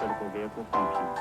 critical vehicle functions.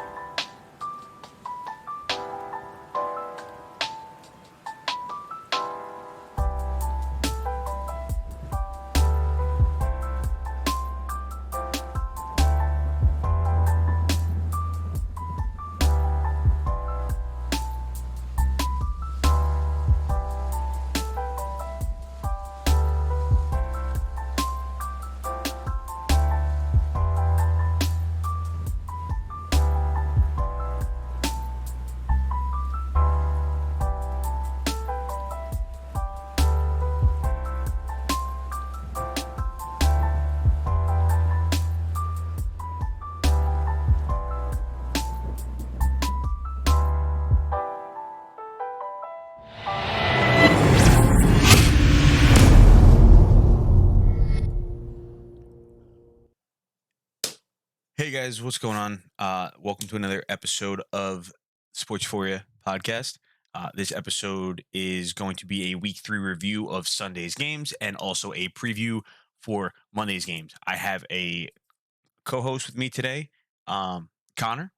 Hey guys, what's going on? Welcome to another episode of Sports Foria podcast. This episode is going to be a week 3 review of Sunday's games and also a preview for Monday's games. I have a co-host with me today, Connor.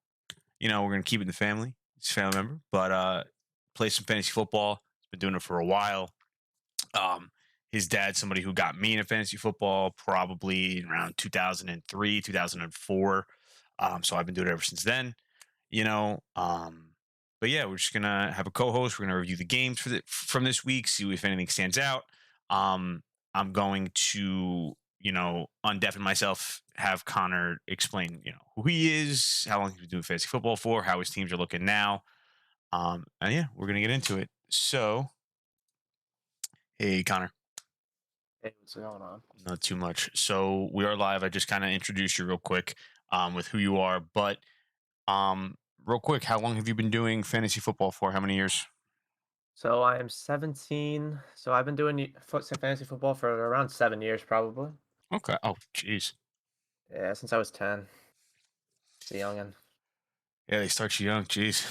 We're going to keep it in the family. He's a family member, but play some fantasy football. He's been doing it for a while. His dad's somebody who got me into fantasy football probably around 2003, 2004. So I've been doing it ever since then, But yeah, we're just gonna have a co-host. We're gonna review the games from this week, see if anything stands out. I'm going to, undeafen myself, have Connor explain, who he is, how long he's been doing fantasy football for, how his teams are looking now. And yeah, we're gonna get into it. So, hey, Connor. Hey, what's going on? Not too much. So we are live. I just kind of introduced you real quick with who you are. But real quick, how long have you been doing fantasy football for? How many years? So I am 17. So I've been doing fantasy football for around 7 years, probably. Okay. Oh, jeez. Yeah, since I was 10. It's a youngin. Yeah, they start you young. Jeez.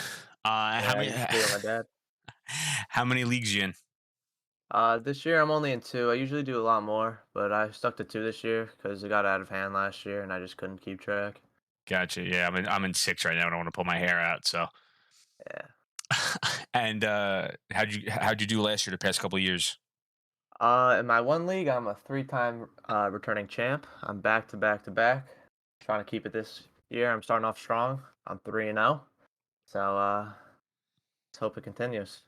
Yeah, I used to do it with my dad. How many leagues you in? This year I'm only in 2. I usually do a lot more, but I stuck to 2 this year because it got out of hand last year and I just couldn't keep track. Gotcha. Yeah, I'm in 6 right now. I don't want to pull my hair out. So. Yeah. And how'd you do last year? The past couple of years? In my one league, I'm a 3-time returning champ. I'm back to back to back. Trying to keep it this year. I'm starting off strong. I'm 3-0. So let's hope it continues.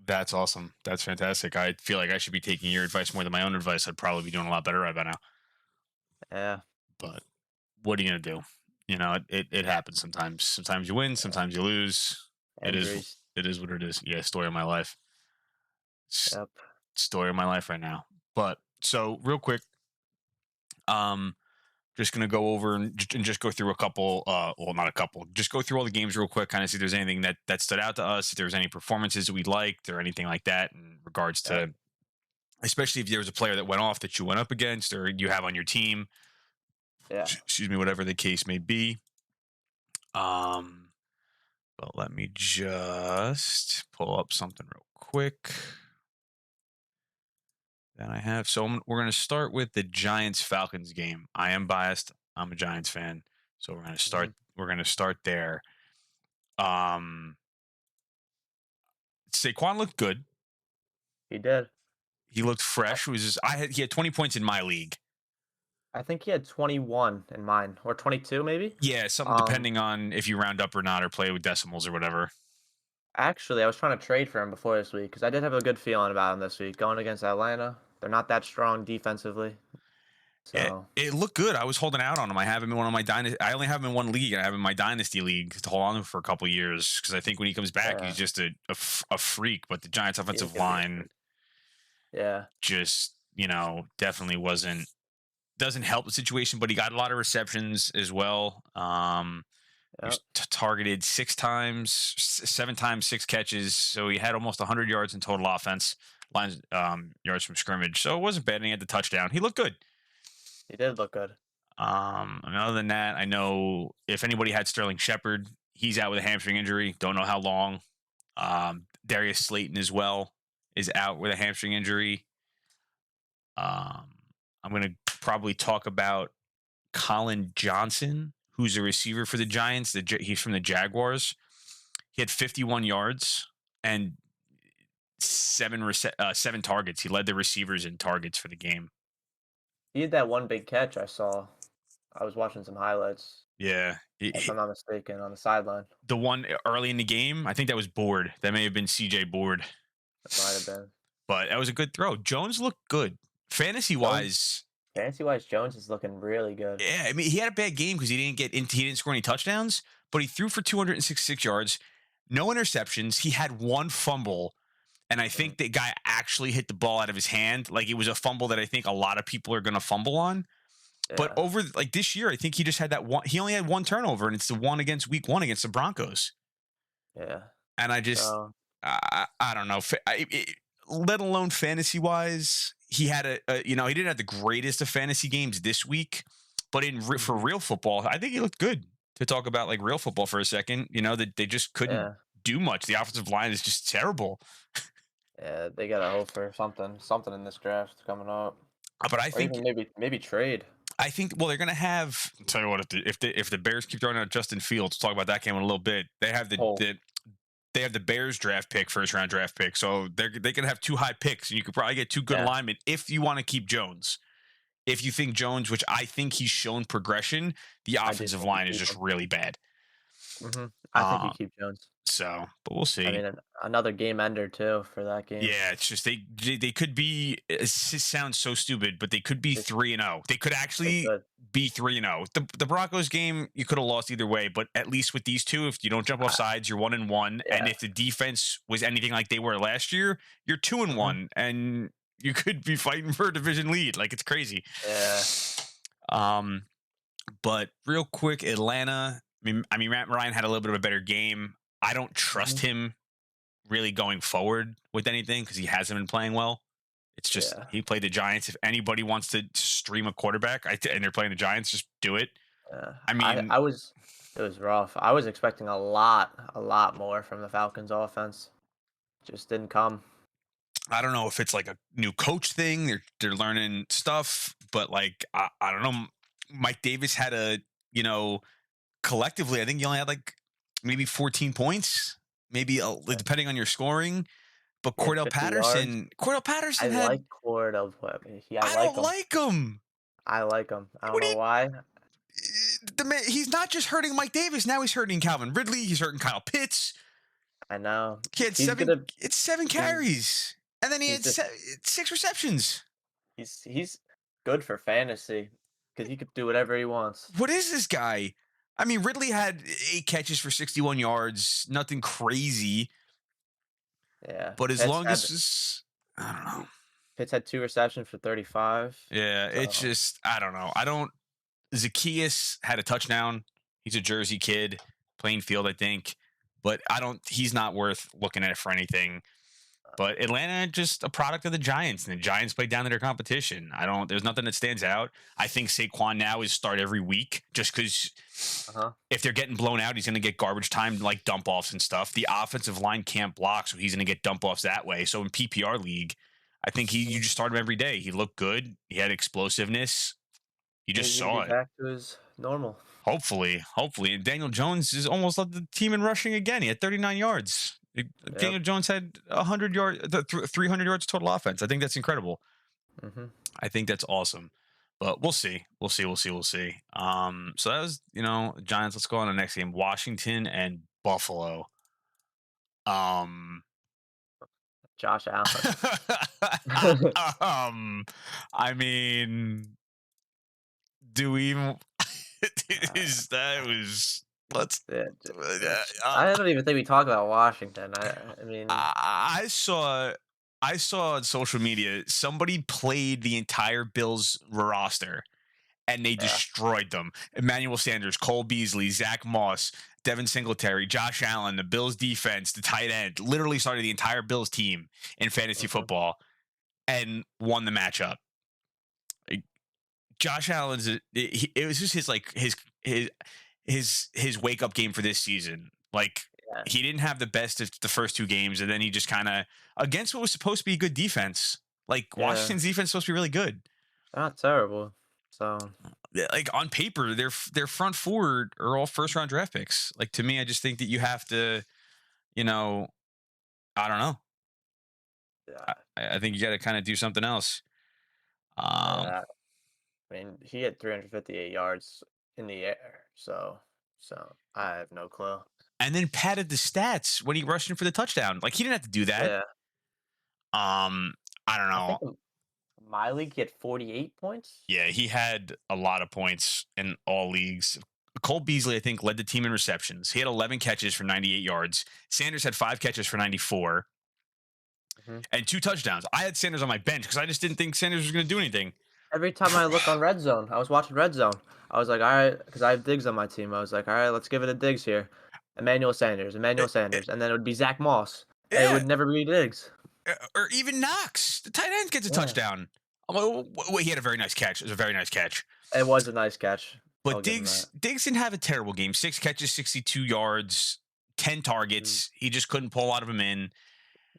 That's awesome. That's fantastic. I feel like I should be taking your advice more than my own advice. I'd probably be doing a lot better right by now. Yeah. But what are you gonna do? It happens sometimes. Sometimes you win, sometimes you lose. Injuries. It is what it is. Yeah, story of my life. Yep. Story of my life right now. But so real quick, just gonna go over and just go through a couple. Well, not a couple. Just go through all the games real quick. Kind of see if there's anything that stood out to us. If there was any performances that we liked or anything like that in regards to, especially if there was a player that went off that you went up against or you have on your team. Yeah. Excuse me, whatever the case may be. But let me just pull up something real quick that I have. So we're going to start with the Giants-Falcons game. I am biased. I'm a Giants fan, so we're going to start. We're going to start there. Saquon looked good. He did. He looked fresh. He had 20 points in my league. I think he had 21 in mine, or 22 maybe. Yeah, something depending on if you round up or not, or play with decimals or whatever. Actually, I was trying to trade for him before this week because I did have a good feeling about him this week going against Atlanta. They're not that strong defensively, so it looked good. I was holding out on him. I have him in one of my dynasty. I only have him in one league, and I have him in my dynasty league to hold on to him for a couple of years because I think when he comes back, he's just a freak. But the Giants' offensive line, just definitely doesn't help the situation. But he got a lot of receptions as well. He was targeted 6 times, 7 times, 6 catches. So he had almost 100 yards in total offense, yards from scrimmage. So it wasn't bad. And he had the touchdown. He looked good. He did look good. And other than that, I know if anybody had Sterling Shepard, he's out with a hamstring injury. Don't know how long. Darius Slayton as well is out with a hamstring injury. I'm going to probably talk about Colin Johnson, who's a receiver for the Giants. He's from the Jaguars. He had 51 yards and seven targets. He led the receivers in targets for the game. He had that one big catch I saw. I was watching some highlights, Yeah. if I'm not mistaken, on the sideline. The one early in the game, I think that was Board. That may have been CJ Board. It might have been. But that was a good throw. Jones looked good. Fantasy wise, Fantasy-wise, Jones is looking really good. yeah, I mean, he had a bad game because he didn't score any touchdowns, but he threw for 266 yards, no interceptions. He had one fumble, and I think the guy actually hit the ball out of his hand. Like, it was a fumble that I think a lot of people are going to fumble on. Yeah. But over like this year, I think he just had that one. He only had one turnover, and it's the one against Week 1 against the Broncos. Yeah. And I just, I don't know. Let alone fantasy wise, he had he didn't have the greatest of fantasy games this week, but for real football, I think he looked good. To talk about like real football for a second, that they just couldn't do much. The offensive line is just terrible. Yeah, they got to hope for something in this draft coming up. But I think even maybe trade. I think they're gonna have. I'll tell you what, if the Bears keep throwing out Justin Fields, we'll talk about that game in a little bit. They have they have the Bears draft pick, first round draft pick, so they can have 2 high picks, and you could probably get 2 good linemen if you want to keep Jones. If you think Jones, which I think he's shown progression, the offensive line is just really bad. I think you keep Jones. So, but we'll see. I mean, another game ender too for that game. Yeah, it's just they could be. It sounds so stupid, but they could be 3-0. They could actually be 3-0. The Broncos game, you could have lost either way, but at least with these two, if you don't jump off sides, you're 1-1. Yeah. And if the defense was anything like they were last year, you're 2-1, and you could be fighting for a division lead. Like, it's crazy. Yeah. But real quick, Atlanta. I mean, Matt Ryan had a little bit of a better game. I don't trust him really going forward with anything because he hasn't been playing well. It's just he played the Giants. If anybody wants to stream a quarterback and they're playing the Giants, just do it. I mean, it was rough. I was expecting a lot more from the Falcons offense. Just didn't come. I don't know if it's like a new coach thing. They're learning stuff, but like I don't know. Mike Davis had collectively, I think he only had like maybe 14 points, maybe depending on your scoring. But Cordell Patterson, I had. Like Cordell. I don't like him. I like him. I don't know why. The man, he's not just hurting Mike Davis. Now he's hurting Calvin Ridley. He's hurting Kyle Pitts. I know. He had 7 carries, and then he had 6 receptions. He's good for fantasy because he could do whatever he wants. What is this guy? I mean, Ridley had 8 catches for 61 yards. Nothing crazy. Yeah. But as long as I don't know. Pitts had 2 receptions for 35. Yeah, so. It's just I don't know. Zacchaeus had a touchdown. He's a Jersey kid, playing field, I think. But he's not worth looking at for anything. But Atlanta, just a product of the Giants, and the Giants played down to their competition. There's nothing that stands out. I think Saquon now is start every week just because if they're getting blown out, he's going to get garbage time like dump offs and stuff. The offensive line can't block, so he's going to get dump offs that way. So in PPR league, I think you just start him every day. He looked good. He had explosiveness. You just saw it. Back to his normal. Hopefully. And Daniel Jones is almost led the team in rushing again. He had 39 yards. Daniel Jones had 100 yards, 300 yards total offense. I think that's incredible. I think that's awesome. But we'll see. So that was, Giants. Let's go on to the next game. Washington and Buffalo. Josh Allen. I mean, do we even? I don't even think we talk about Washington. I mean, I saw on social media somebody played the entire Bills roster and they destroyed them. Emmanuel Sanders, Cole Beasley, Zach Moss, Devin Singletary, Josh Allen, the Bills defense, the tight end, literally started the entire Bills team in fantasy football and won the matchup. Josh Allen's it was just his wake up game for this season. Like he didn't have the best of the first 2 games, and then he just kind of against what was supposed to be a good defense. Like Washington's defense is supposed to be really good. Not terrible. So like on paper, their front four are all first round draft picks. Like to me, I just think that you have to, you know, I don't know. Yeah, I think you got to kind of do something else. Um, yeah. I mean, he had 358 yards in the air, so I have no clue. and then padded the stats when he rushed in for the touchdown. Like he didn't have to do that. Yeah, Um, I don't I think know. in my league he had 48 points. Yeah, he had a lot of points in all leagues. Cole Beasley, I think, led the team in receptions. He had 11 catches for 98 yards. Sanders had 5 catches for 94 Mhm. and 2 touchdowns. I had Sanders on my bench because I just didn't think Sanders was going to do anything. Every time I look on Red Zone, I was watching Red Zone. I was like, all right, because I have Diggs on my team. I was like, all right, let's give it a Diggs here. Eh, Emmanuel eh, Sanders, and then it would be Zach Moss, and it yeah, would never be Diggs. or even Knox, the tight end gets a Yeah, touchdown. Well, he had a very nice catch. It was a very nice catch. it was a nice catch. I'll But give him Diggs that. Diggs didn't have a terrible game. 6 catches, 62 yards, 10 Mhm. targets. He just couldn't pull a lot of them in.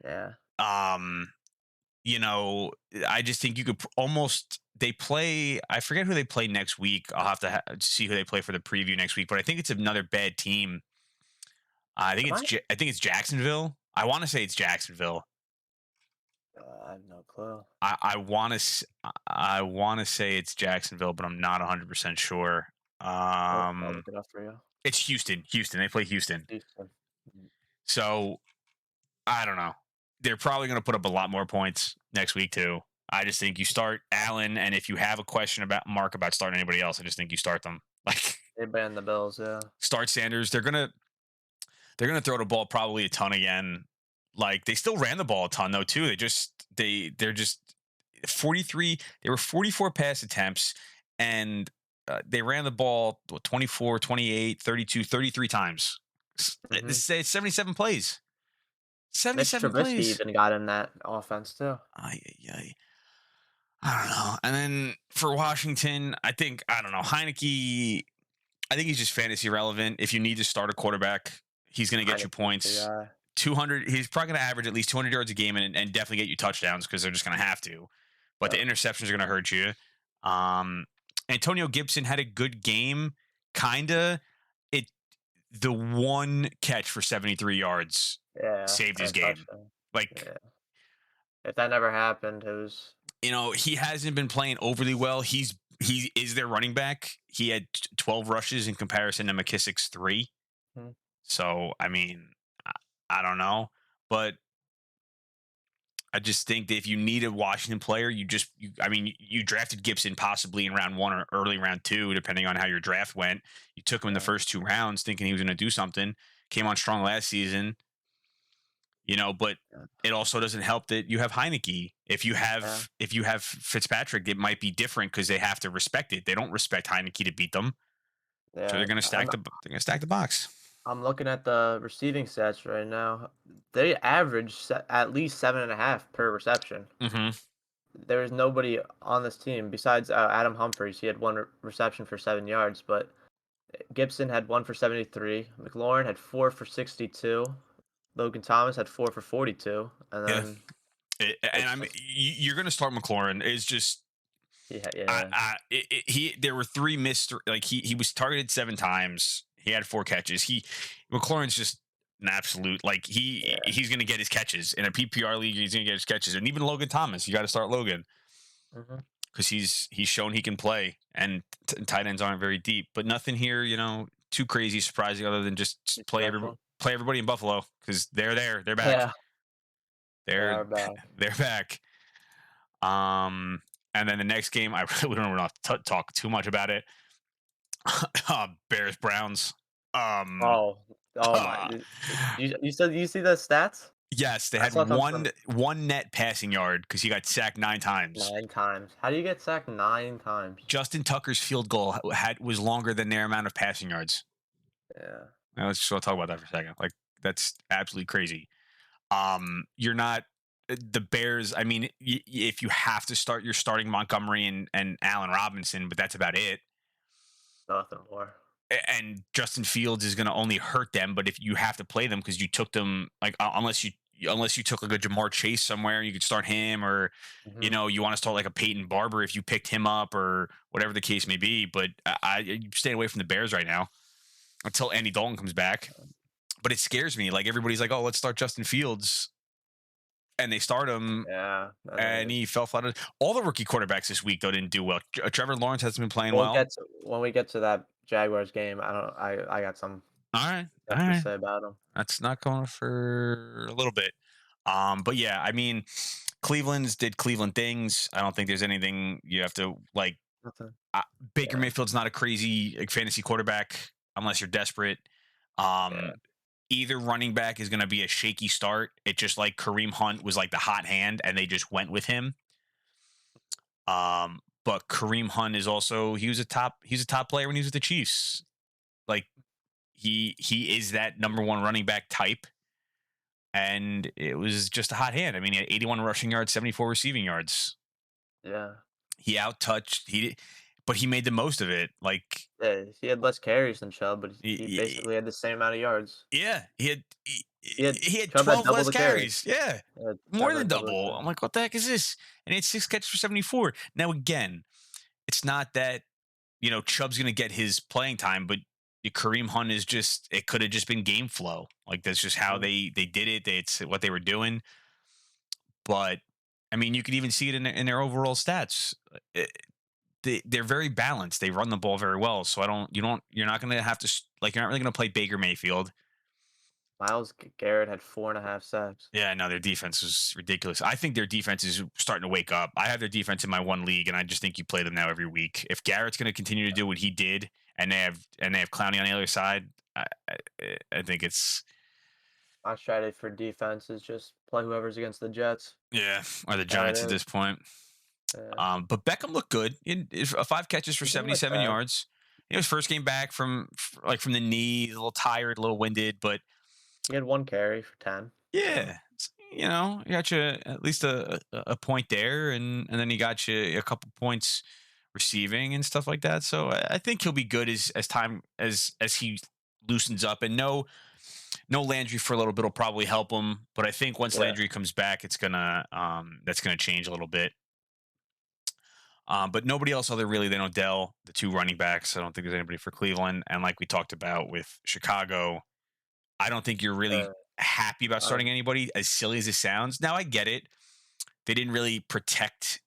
Yeah, Um, I just think you could almost they play. I forget who they play next week. I'll have to see who they play for the preview next week. But I think it's another bad team. am I? I think it's Jacksonville. I want to say it's Jacksonville. I have no clue. I want to say it's Jacksonville, but I'm not 100% sure. I'll look it up for you. It's Houston. Houston. They play Houston. Houston. Mhm. So I don't know. They're probably going to put up a lot more points next week too. I just think you start Allen, and if you have a question about Mark about starting anybody else, I just think you start them. Like They banned the Bills. Yeah. start Sanders. They're gonna throw the ball probably a ton again. Like they still ran the ball a ton though too. They're just 43. They were 44 pass attempts, and they ran the ball 24, 28, 32, 33 times. Hmm. It's 77 plays. Mitch 77 Trubisky plays. even got in that offense too. Ay, ay, ay. I don't know. And then for Washington, I don't know. Heineke, I think he's just fantasy relevant. If you need to start a quarterback, he's going to get you Heineke's the points. guy. 200, he's probably going to average at least 200 yards a game and definitely get you touchdowns because they're just going to have to. But the Yeah. interceptions are going to hurt you. Um, Antonio Gibson had a good game, kind of. It The one catch for 73 yards Yeah, saved and his a game. touchdown. Like, Yeah. If that never happened, it was he hasn't been playing overly well. He is their running back. He had 12 rushes in comparison to McKissick's 3. mm, So, I mean, I, I don't know, but I just think that if you need a Washington player, you drafted Gibson possibly in round 1 or early round 2, depending on how your draft went. You took him in the yeah, first 2 rounds thinking he was going to do something. Came on strong last season, but yeah, it also doesn't help that you have Heineke. yeah, If you have Fitzpatrick, it might be different because they have to respect it. They don't respect Heineke to beat them, so yeah. they're going to stack the box. I'm looking at the receiving stats right now. They average at least 7.5 per reception. Hmm. There is nobody on this team besides Adam Humphries. He had one reception for 7 yards, but Gibson had one for 73. McLaurin had four for 62. Logan Thomas had four for 42, and Yeah, then and it's I mean just you're going to start McLaurin. It's just yeah, yeah, he there were 3 missed, like he was targeted 7 times. He had 4 catches. McLaurin's just an absolute, like yeah. he's going to get his catches in a PPR league. He's going to get his catches, and even Logan Thomas, you got to start Logan Hmm. because he's shown he can play, and tight ends aren't very deep. But nothing here, too crazy surprising other than just Too play special. everybody in Buffalo because they're there, they're back, Yeah, they they're are back. they're back. Um, and then the next game, I really don't want to talk too much about it. Bears Browns. Um, Oh, oh my! uh, You said you see the stats? yes, they I had saw something one net passing yard because he got sacked 9 times. 9 times. How do you get sacked 9 times? Justin Tucker's field goal was longer than their amount of passing yards. Yeah, Now let's just talk about that for a second. Like that's absolutely crazy. You're not the Bears. I mean, if you have to start, you're starting Montgomery and Allen Robinson, but that's about it. nothing more. And Justin Fields is going to only hurt them. But if you have to play them because you took them, like unless unless you took like a Jamar Chase somewhere, you could start him, or Hmm. you want to start like a Peyton Barber if you picked him up, or whatever the case may be. But I stay away from the Bears right now until Andy Dalton comes back. But it scares me. Like everybody's like, "Oh, let's start Justin Fields," and they start him, Yeah, and then and he fell flat. All the rookie quarterbacks this week though didn't do well. Trevor Lawrence hasn't been playing we'll well. get to when we get to that Jaguars game. I got some All right, all stuff to right. say about them. That's not going for a little bit. But yeah, I mean, Cleveland's did Cleveland things. I don't think there's anything you have to like. Nothing. Uh, Baker Yeah, Mayfield's not a crazy like, fantasy quarterback unless you're desperate. yeah, Um, Either running back is going to be a shaky start. It just like Kareem Hunt was like the hot hand, and they just went with him. But Kareem Hunt is also he's a top player when he was with the Chiefs. Like he is that number one running back type, and it was just a hot hand. I mean, he had 81 rushing yards, 74 receiving yards. yeah. He out touched but he made the most of it. Like Yeah, he had less carries than Chubb, but he he, basically had the same amount of yards. yeah, He had he had Chubb had 12 double less the carries. carries. Yeah, Yeah, more Chubb than had double the double. carries. I'm like, what the heck is this? And he had 6 catches for 74. Now again, it's not that Chubb's going to get his playing time, but Kareem Hunt is just it could have just been game flow. Like that's just how Mhm. they did it. It's what they were doing. But I mean, you could even see it in their overall stats. They're very balanced. They run the ball very well. So you're not going to have to like you're not really going to play Baker Mayfield. Myles Garrett had 4.5 sacks. Yeah, no, their defense is ridiculous. I think their defense is starting to wake up. I have their defense in my one league, and I just think you play them now every week. If Garrett's going to continue to do what he did, and they have Clowney on the other side, I think it's My strategy for defense is just play whoever's against the Jets. yeah, or the That Giants at it is. this point. Yeah. But Beckham looked good. 5 catches for He didn't look 77 bad. yards. His first game back from the knee, a little tired, a little winded, but He had 1 carry for 10. So, yeah, you got you at least a point there, and then he got you a couple points receiving and stuff like that. So I think he'll be good as time as he loosens up. And no Landry for a little bit will probably help him, but I think once yeah. Landry comes back, it's gonna that's gonna change a little bit. But nobody else other really than Odell, the 2 running backs. I don't think there's anybody for Cleveland. And like we talked about with Chicago, I don't think you're really Uh, happy about I starting anybody, as silly as it sounds. Now I get it. They didn't really protect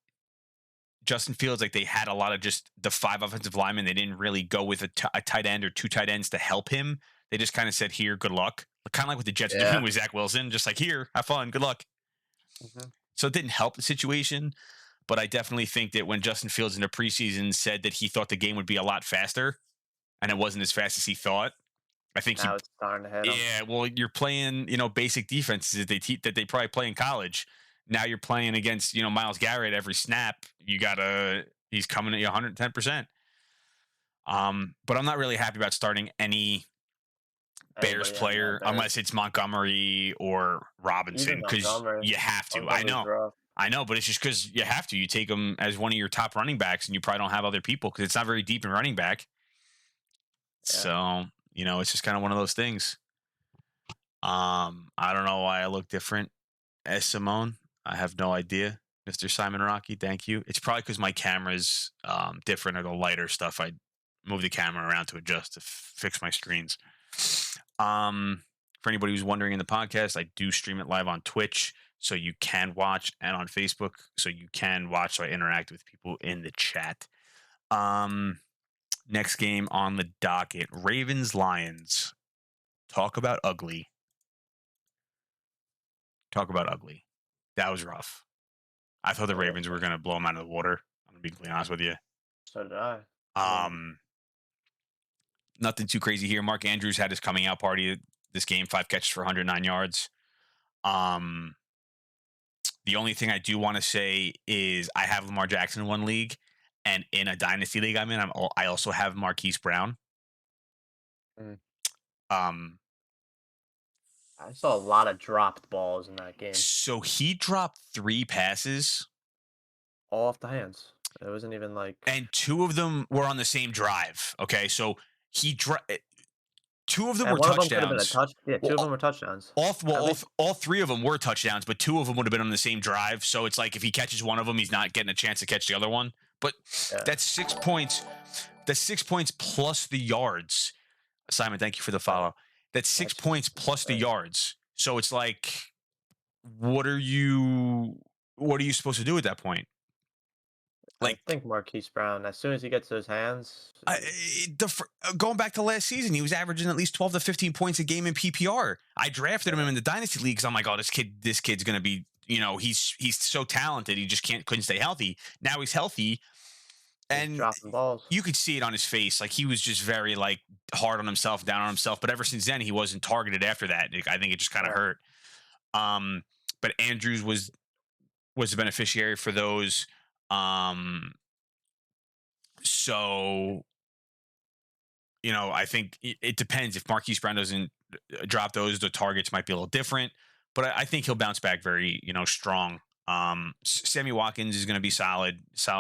Justin Fields. Like they had a lot of just the 5 offensive linemen. They didn't really go with a tight end or 2 tight ends to help him. They just kind of said, here, good luck. Kind of like what the Jets are doing yeah. with Zach Wilson. Just like, here, have fun, good luck. Mhm. So it didn't help the situation. But I definitely think that when Justin Fields in the preseason said that he thought the game would be a lot faster and it wasn't as fast as he thought, I think Now it's starting to hit him. yeah, well, you're playing, basic defenses that they probably play in college. Now you're playing against, Myles Garrett every snap. He's coming at you 110%. But I'm not really happy about starting any Bears Anybody on the player Bears. unless it's Montgomery or Robinson Even because Montgomery. you have to. Montgomery's rough. I know, but it's just because you have to. You take him as one of your top running backs, and you probably don't have other people because it's not very deep in running back. Yeah. So it's just kind of one of those things. I don't know why I look different as Simone. I have no idea, Mr. Simon Rocky. Thank you. It's probably because my camera's different or the lighter stuff. I move the camera around to adjust to fix my screens. For anybody who's wondering in the podcast, I do stream it live on Twitch, so you can watch, and on Facebook, so you can watch. So I interact with people in the chat. Next game on the docket: Ravens Lions. Talk about ugly. Talk about ugly. That was rough. I thought the Yeah. Ravens were going to blow them out of the water. I'm going to be completely honest with you. So did I. Um, Nothing too crazy here. Mark Andrews had his coming out party this game, 5 catches for 109 yards. The only thing I do want to say is I have Lamar Jackson in one league, and in a dynasty league I'm in, I also have Marquise Brown. Mm. Um, I saw a lot of dropped balls in that game. so he dropped 3 passes, All off the hands. It wasn't even like and 2 of them were on the same drive. Okay, so he two of them And were one of them could have been a touchdowns. touch. Yeah, two of Well, them were touchdowns. all At least, all three of them were touchdowns, but two of them would have been on the same drive. So it's like if he catches one of them, he's not getting a chance to catch the other one. But yeah. that's 6 points. That's 6 points plus the yards. Simon, thank you for the follow. That's 6 That's points plus the insane. yards. So it's like, what are you supposed to do at that point? I Like, think Marquise Brown, as soon as he gets those hands, going back to last season, he was averaging at least 12 to 15 points a game in PPR. I drafted him in the dynasty league because I'm like, oh, this kid's gonna be, he's so talented. He just couldn't stay healthy. Now he's healthy, he's and dropping balls. you could see it on his face. Like he was just very like hard on himself, down on himself. But ever since then, he wasn't targeted after that. I think it just kind of Yeah. hurt. But Andrews was the beneficiary for those. So, I think it depends. If Marquise Brown doesn't drop those, the targets might be a little different. But I think he'll bounce back very, strong. Sammy Watkins is going to be solid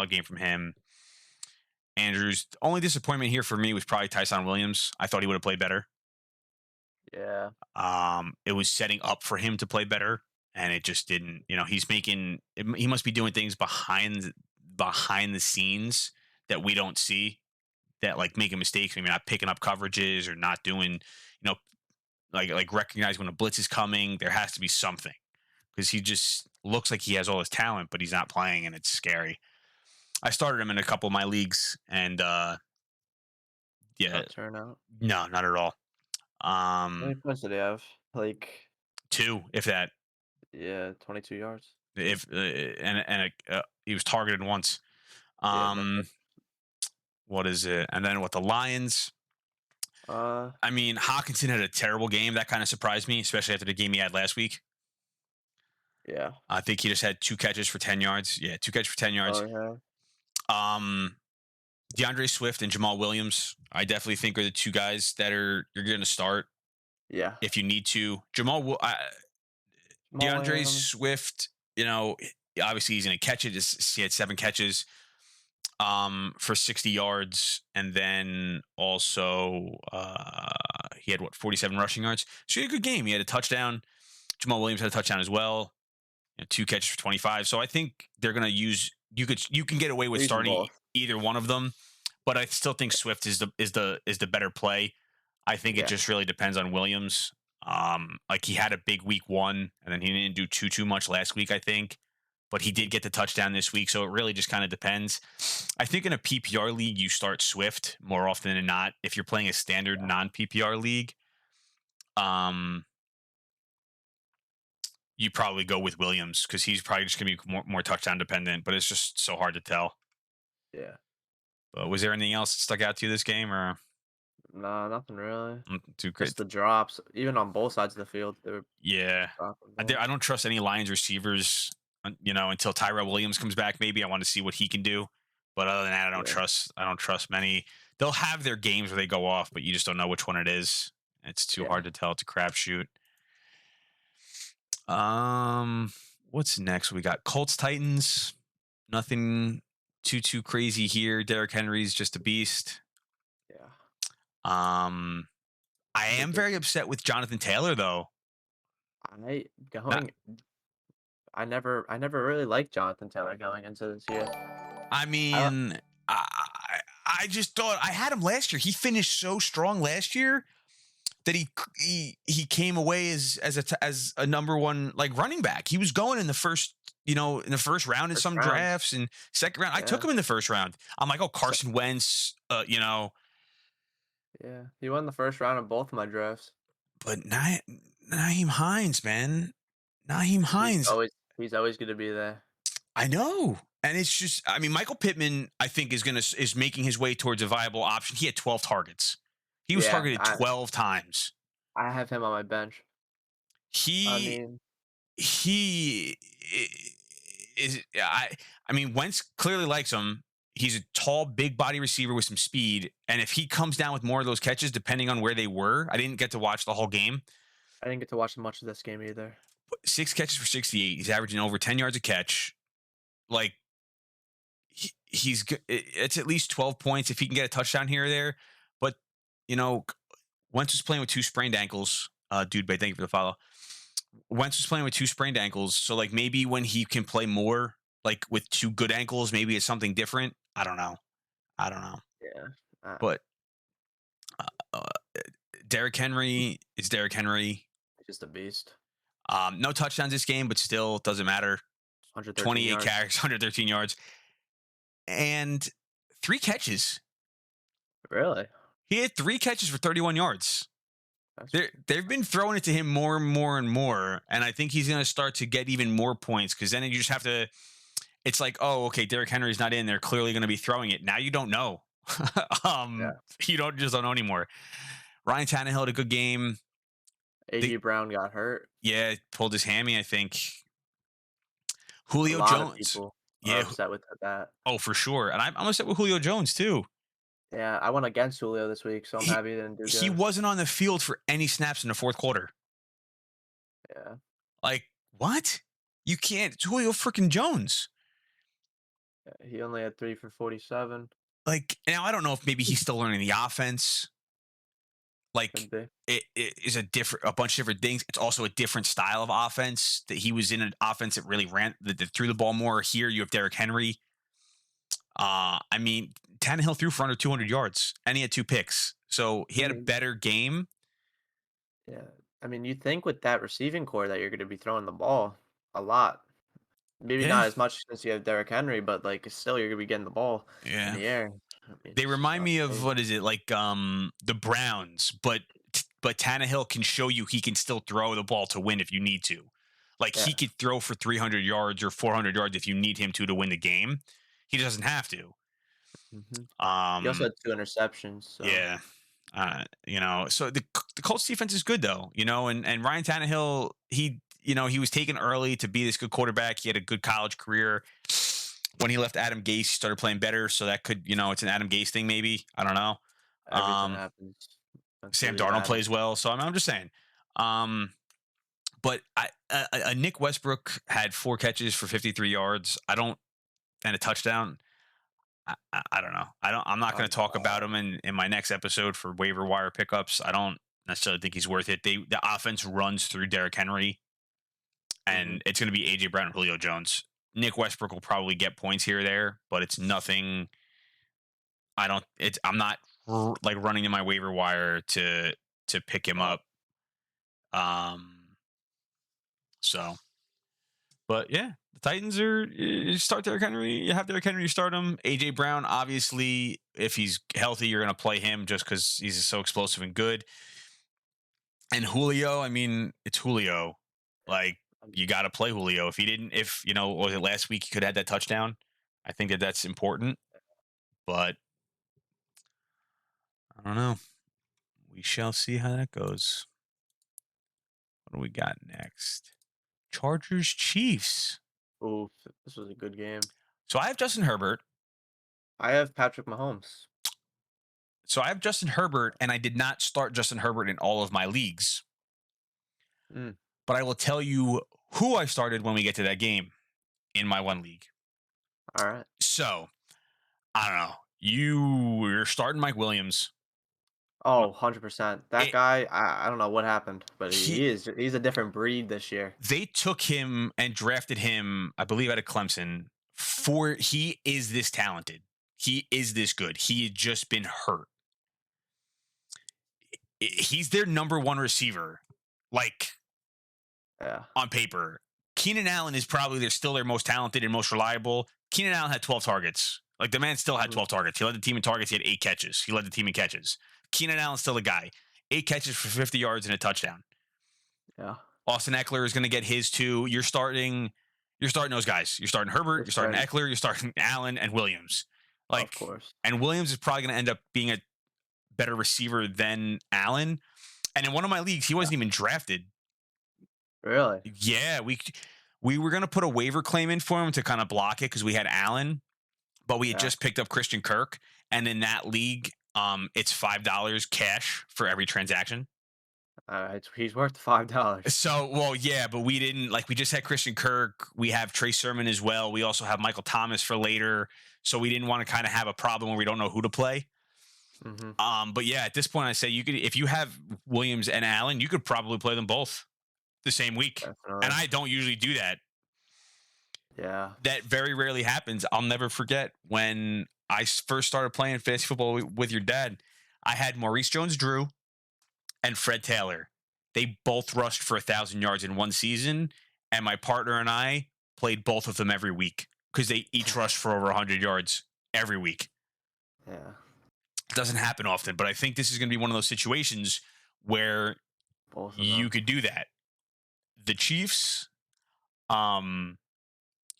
game from him. Andrews, the only disappointment here for me was probably Tyson Williams. I thought he would have played better. Yeah. It was setting up for him to play better, and it just didn't. He must be doing things behind the scenes that we don't see, that like making mistakes, maybe not picking up coverages or not doing, like recognize when a blitz is coming. There has to be something, because he just looks like he has all his talent, but he's not playing, and it's scary. I started him in a couple of my leagues, and yeah, Not turn out. no, not at all. How many points did he have? Like, 2, if that, yeah, 22 yards. if he was targeted once. Yeah, that's it. What is it? And then what, the Lions? I mean, Hawkinson had a terrible game. That kind of surprised me, especially after the game he had last week. Yeah. I think he just had 2 catches for 10 yards. Yeah, 2 catches for 10 yards. Oh, yeah. DeAndre Swift and Jamal Williams, I definitely think, are the 2 guys that you're going to start Yeah. if you need to. DeAndre Williams. Swift, obviously he's going to catch it. He had 7 catches for 60 yards, and then also he had 47 rushing yards. So he had a good game. He had a touchdown. Jamal Williams had a touchdown as well. 2 catches for 25. So I think they're going to use. You can get away with starting either one of them, but I still think Swift is the better play. I think it just really depends on Williams. Like he had a big week 1, and then he didn't do too much last week, I think, but he did get the touchdown this week. So it really just kind of depends. I think in a PPR league, you start Swift more often than not. If you're playing a standard non-PPR league, you probably go with Williams, because he's probably just going to be more touchdown dependent, but it's just so hard to tell. Yeah. But was there anything else that stuck out to you this game, or? Nah, nothing really. Too great. Just the drops, even on both sides of the field. They were I don't trust any Lions receivers, until Tyrell Williams comes back. Maybe I want to see what he can do, but other than that, I don't trust many. They'll have their games where they go off, but you just don't know which one it is. It's too hard to tell. It's a crapshoot. What's next? We got Colts Titans. Nothing too crazy here. Derrick Henry's just a beast. Yeah. I am very upset with Jonathan Taylor, though. I never really liked Jonathan Taylor going into this year. I mean, I just thought I had him last year. He finished so strong last year that he came away as a number 1 like running back. He was going in the first round in some drafts, and second round. I took him in the first round. I'm like, oh, Carson Wentz, Yeah, he won the first round of both of my drafts. But Nyheim Hines, man. Nyheim Hines. He's always going to be there. I know. And it's just, I mean, Michael Pittman, I think, is making his way towards a viable option. He had 12 targets. He was targeted 12 times. I have him on my bench. He is. I mean, Wentz clearly likes him. He's a tall, big body receiver with some speed. And if he comes down with more of those catches, depending on where they were, I didn't get to watch the whole game. I didn't get to watch much of this game either. 6 catches for 68. He's averaging over 10 yards a catch. Like, it's at least 12 points if he can get a touchdown here or there. But, Wentz was playing with two sprained ankles. Dude, but thank you for the follow. Wentz was playing with two sprained ankles, so like maybe when he can play more, like with two good ankles, maybe it's something different. I don't know. I don't know. Yeah. Uh, But uh, uh, Derrick Henry is Derrick Henry. just a beast. No touchdowns this game, but still doesn't matter. 113 28 yards. carries, 113 yards, and 3 catches. Really? He had 3 catches for 31 yards. That's They've been throwing it to him more and more and more, and I think he's going to start to get even more points because then you just have to. It's like, oh, okay, Derrick Henry's not in. They're clearly going to be throwing it. Now you don't know. Yeah. You don't know anymore. Ryan Tannehill had a good game. A.J. Brown got hurt. Yeah, pulled his hammy, I think. A Julio lot of Jones. people are Yeah. upset with that. Oh, for sure. And I'm upset with Julio Jones too. Yeah, I went against Julio this week, so I'm happy he didn't do He good. wasn't on the field for any snaps in the fourth quarter. Yeah. Like, what? You can't. It's Julio freaking Jones. He only had 3 for 47. Like, now I don't know if maybe he's still learning the offense. Like, Could be. it is a bunch of different things. It's also a different style of offense that he was in, an offense that really that threw the ball more. Here you have Derrick Henry. I mean, Tannehill threw for under 200 yards and he had 2 picks. So he had a better game. Yeah. I mean, you think with that receiving core that you're going to be throwing the ball a lot. Maybe Yeah. not as much since you have Derrick Henry, but like still you're going to be getting the ball in the air. I mean, They it's remind not me of, crazy. what is it, like the Browns, but Tannehill can show you he can still throw the ball to win if you need to. Like he Yeah. could throw for 300 yards or 400 yards if you need him to win the game. He doesn't have to. He also had 2 interceptions. So. Yeah. So the Colts defense is good though, and Ryan Tannehill, he was taken early to be this good quarterback. He had a good college career. When he left Adam Gase, he started playing better. So that could, it's an Adam Gase thing, maybe. I don't know. Everything happens. Sam Darnold plays well. So I'm just saying. But Nick Westbrook had 4 catches for 53 yards. And a touchdown. I don't know. I'm not going to talk about him in my next episode for waiver wire pickups. I don't necessarily think he's worth it. The offense runs through Derrick Henry, and it's going to be A.J. Brown and Julio Jones. Nick Westbrook will probably get points here or there, but it's nothing. I'm not like running in my waiver wire to pick him up. But yeah, the Titans you start Derrick Henry. You have Derrick Henry, you start him. A.J. Brown, obviously, if he's healthy, you're going to play him just because he's so explosive and good. And Julio, I mean, it's Julio. Like, you got to play Julio. Was it last week he could have had that touchdown? I think that's important. But I don't know. We shall see how that goes. What do we got next? Chargers Chiefs. Ooh, this was a good game. So I have Justin Herbert. I have Patrick Mahomes. So I have Justin Herbert, and I did not start Justin Herbert in all of my leagues. But I will tell you who I started when we get to that game in my one league. All right. So, I don't know. You're starting Mike Williams. Oh, 100%. That guy, I don't know what happened, but he's a different breed this year. They took him and drafted him, I believe, out of Clemson. He is this talented. He is this good. He had just been hurt. He's their number 1 receiver, on paper. Keenan Allen is probably still their most talented and most reliable. Keenan Allen had 12 targets. Like, the man still had 12 targets. He led the team in targets. He had 8 catches. He led the team in catches. Keenan Allen's still the guy. 8 catches for 50 yards and a touchdown. Yeah. Austin Eckler is going to get his 2. You're starting those guys. You're starting Herbert. You're starting Eckler. You're starting Allen and Williams. Of course. And Williams is probably going to end up being a better receiver than Allen. And in one of my leagues, he wasn't even drafted. Really? Yeah, we were going to put a waiver claim in for him to kind of block it because we had Allen, but we had just picked up Christian Kirk. And in that league, it's $5 cash for every transaction. He's worth $5. So, well, yeah, but we didn't we just had Christian Kirk. We have Trey Sermon as well. We also have Michael Thomas for later. So we didn't want to kind of have a problem where we don't know who to play. Mm-hmm. But yeah, at this point, I say you could, if you have Williams and Allen, you could probably play them both the same week. And Definitely. I don't usually do that. Yeah. That very rarely happens. I'll never forget when I first started playing fantasy football with your dad. I had Maurice Jones-Drew and Fred Taylor. They both rushed for 1,000 yards in one season, and my partner and I played both of them every week because they each rushed for over 100 yards every week. Yeah. It doesn't happen often, but I think this is going to be one of those situations where Both of you them. could do that. The Chiefs, yeah, I don't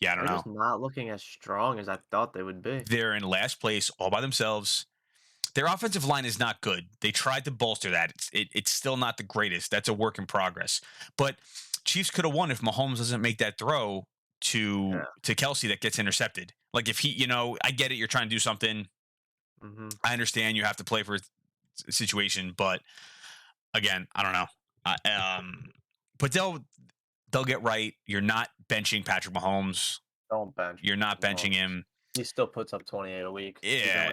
They're know. just not looking as strong as I thought they would be. They're in last place all by themselves. Their offensive line is not good. They tried to bolster that. It's still not the greatest. That's a work in progress. But Chiefs could have won if Mahomes doesn't make that throw Yeah. to Kelsey that gets intercepted. Like if he, I get it. You're trying to do something. Mm-hmm. I understand you have to play for a situation, but again, I don't know. But they'll get right. You're not benching Patrick Mahomes. Don't bench. You're not benching Mahomes. him. He still puts up 28 a week. Yeah,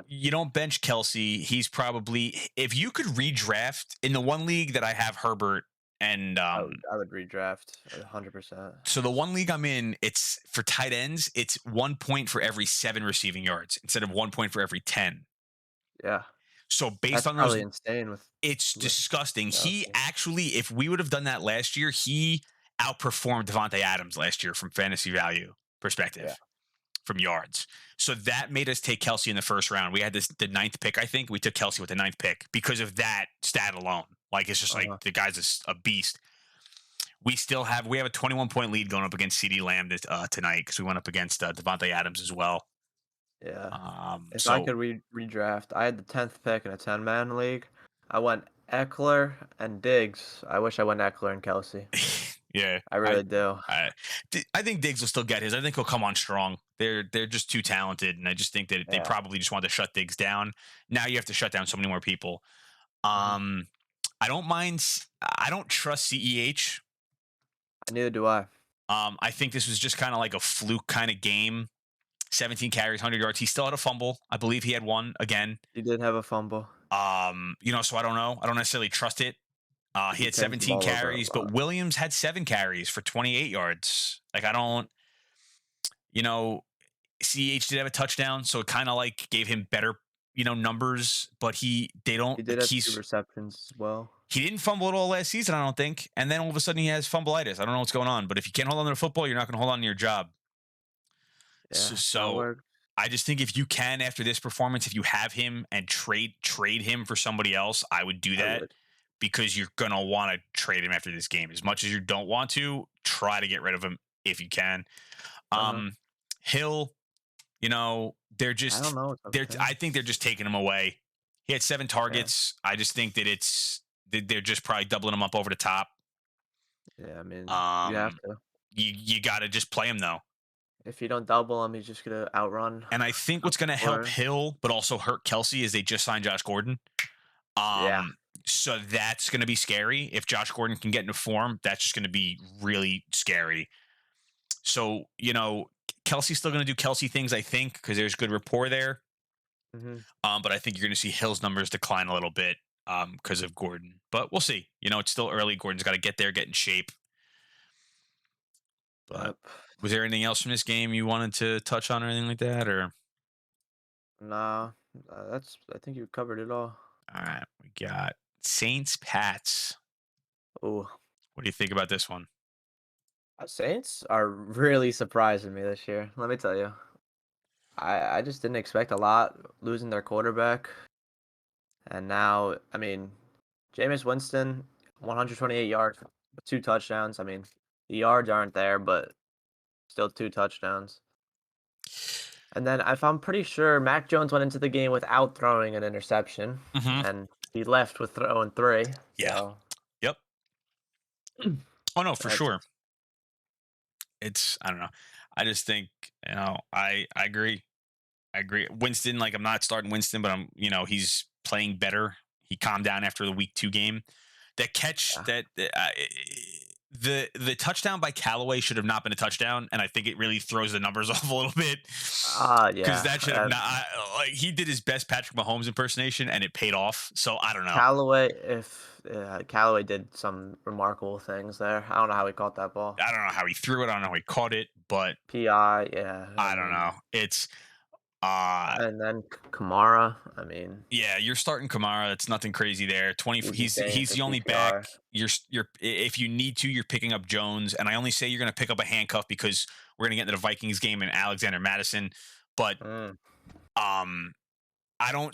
you don't bench Kelsey. He's probably, if you could redraft in the one league that I have Herbert and I would redraft 100%. so the one league I'm in, it's for tight ends. It's 1 point for every 7 receiving yards instead of 1 point for every 10. Yeah. So based That's on those, probably insane it's with disgusting. He Kelsey. actually, if we would have done that last year, he outperformed Devontae Adams last year from fantasy value perspective. Yeah. From yards. So that made us take Kelsey in the first round. We had the 9th pick, I think. We took Kelsey with the 9th pick because of that stat alone. Like, it's just like the guy's a beast. We have a 21-point lead going up against CeeDee Lamb tonight because we went up against Devontae Adams as well. Yeah. If I could redraft, I had the 10th pick in a 10-man league. I went Eckler and Diggs. I wish I went Eckler and Kelsey. Yeah, I really do. I think Diggs will still get his. I think he'll come on strong. They're just too talented, and I just think that they probably just want to shut Diggs down. Now you have to shut down so many more people. I don't mind. I don't trust CEH. Neither do I. I think this was just kind of like a fluke kind of game. 17 carries, 100 yards. He still had a fumble. I believe he had one again. He did have a fumble. So I don't know. I don't necessarily trust it. He had 17 carries, but Williams had 7 carries for 28 yards. Like, I don't, CH did have a touchdown, so it kind of like gave him better, numbers, but he did have 2 receptions as well. He didn't fumble at all last season, I don't think. And then all of a sudden he has fumbleitis. I don't know what's going on, but if you can't hold on to the football, you're not going to hold on to your job. Yeah, so I just think if you can, after this performance, if you have him and trade him for somebody else, I would do that. Because you're going to want to trade him after this game. As much as you don't want to, try to get rid of him if you can. Hill, they're just, I don't know. I think they're just taking him away. He had 7 targets. Yeah. I just think that they're just probably doubling him up over the top. Yeah, I mean, you have to. You got to just play him, though. If you don't double him, he's just going to outrun. And I think what's going to help Hill, but also hurt Kelsey, is they just signed Josh Gordon. So that's going to be scary. If Josh Gordon can get into form, that's just going to be really scary. So, Kelsey's still going to do Kelsey things, I think, because there's good rapport there. But I think you're going to see Hill's numbers decline a little bit because of Gordon. But we'll see. It's still early. Gordon's got to get there, get in shape. But was there anything else from this game you wanted to touch on or anything like that? Or nah, I think you covered it all. All right, we got Saints Pats. Oh, what do you think about this one? Saints are really surprising me this year. Let me tell you, I just didn't expect a lot losing their quarterback, and now I mean, Jameis Winston, 128 yards, 2 touchdowns. I mean, the yards aren't there, but still 2 touchdowns. And then I'm pretty sure Mac Jones went into the game without throwing an interception, and he left with throwing 3. Yeah. So. Yep. Oh no, for sure. I don't know. I just think, I agree. Winston, like, I'm not starting Winston, but he's playing better. He calmed down after the week 2 game. That catch the touchdown by Callaway should have not been a touchdown, and I think it really throws the numbers off a little bit because Yeah. that should have not. Like he did his best Patrick Mahomes impersonation, and it paid off. So I don't know. Callaway did some remarkable things there. I don't know how he caught that ball. I don't know how he threw it. I don't know how he caught it, but PI, yeah. I don't know. It's uh And then Kamara. I mean, yeah, you're starting Kamara. It's nothing crazy there. 20. easy game He's for the only back. PPR. You're if you need to, you're picking up Jones, and I only say you're going to pick up a handcuff because we're going to get into the Vikings game and Alexander Madison. But Mm, um, I don't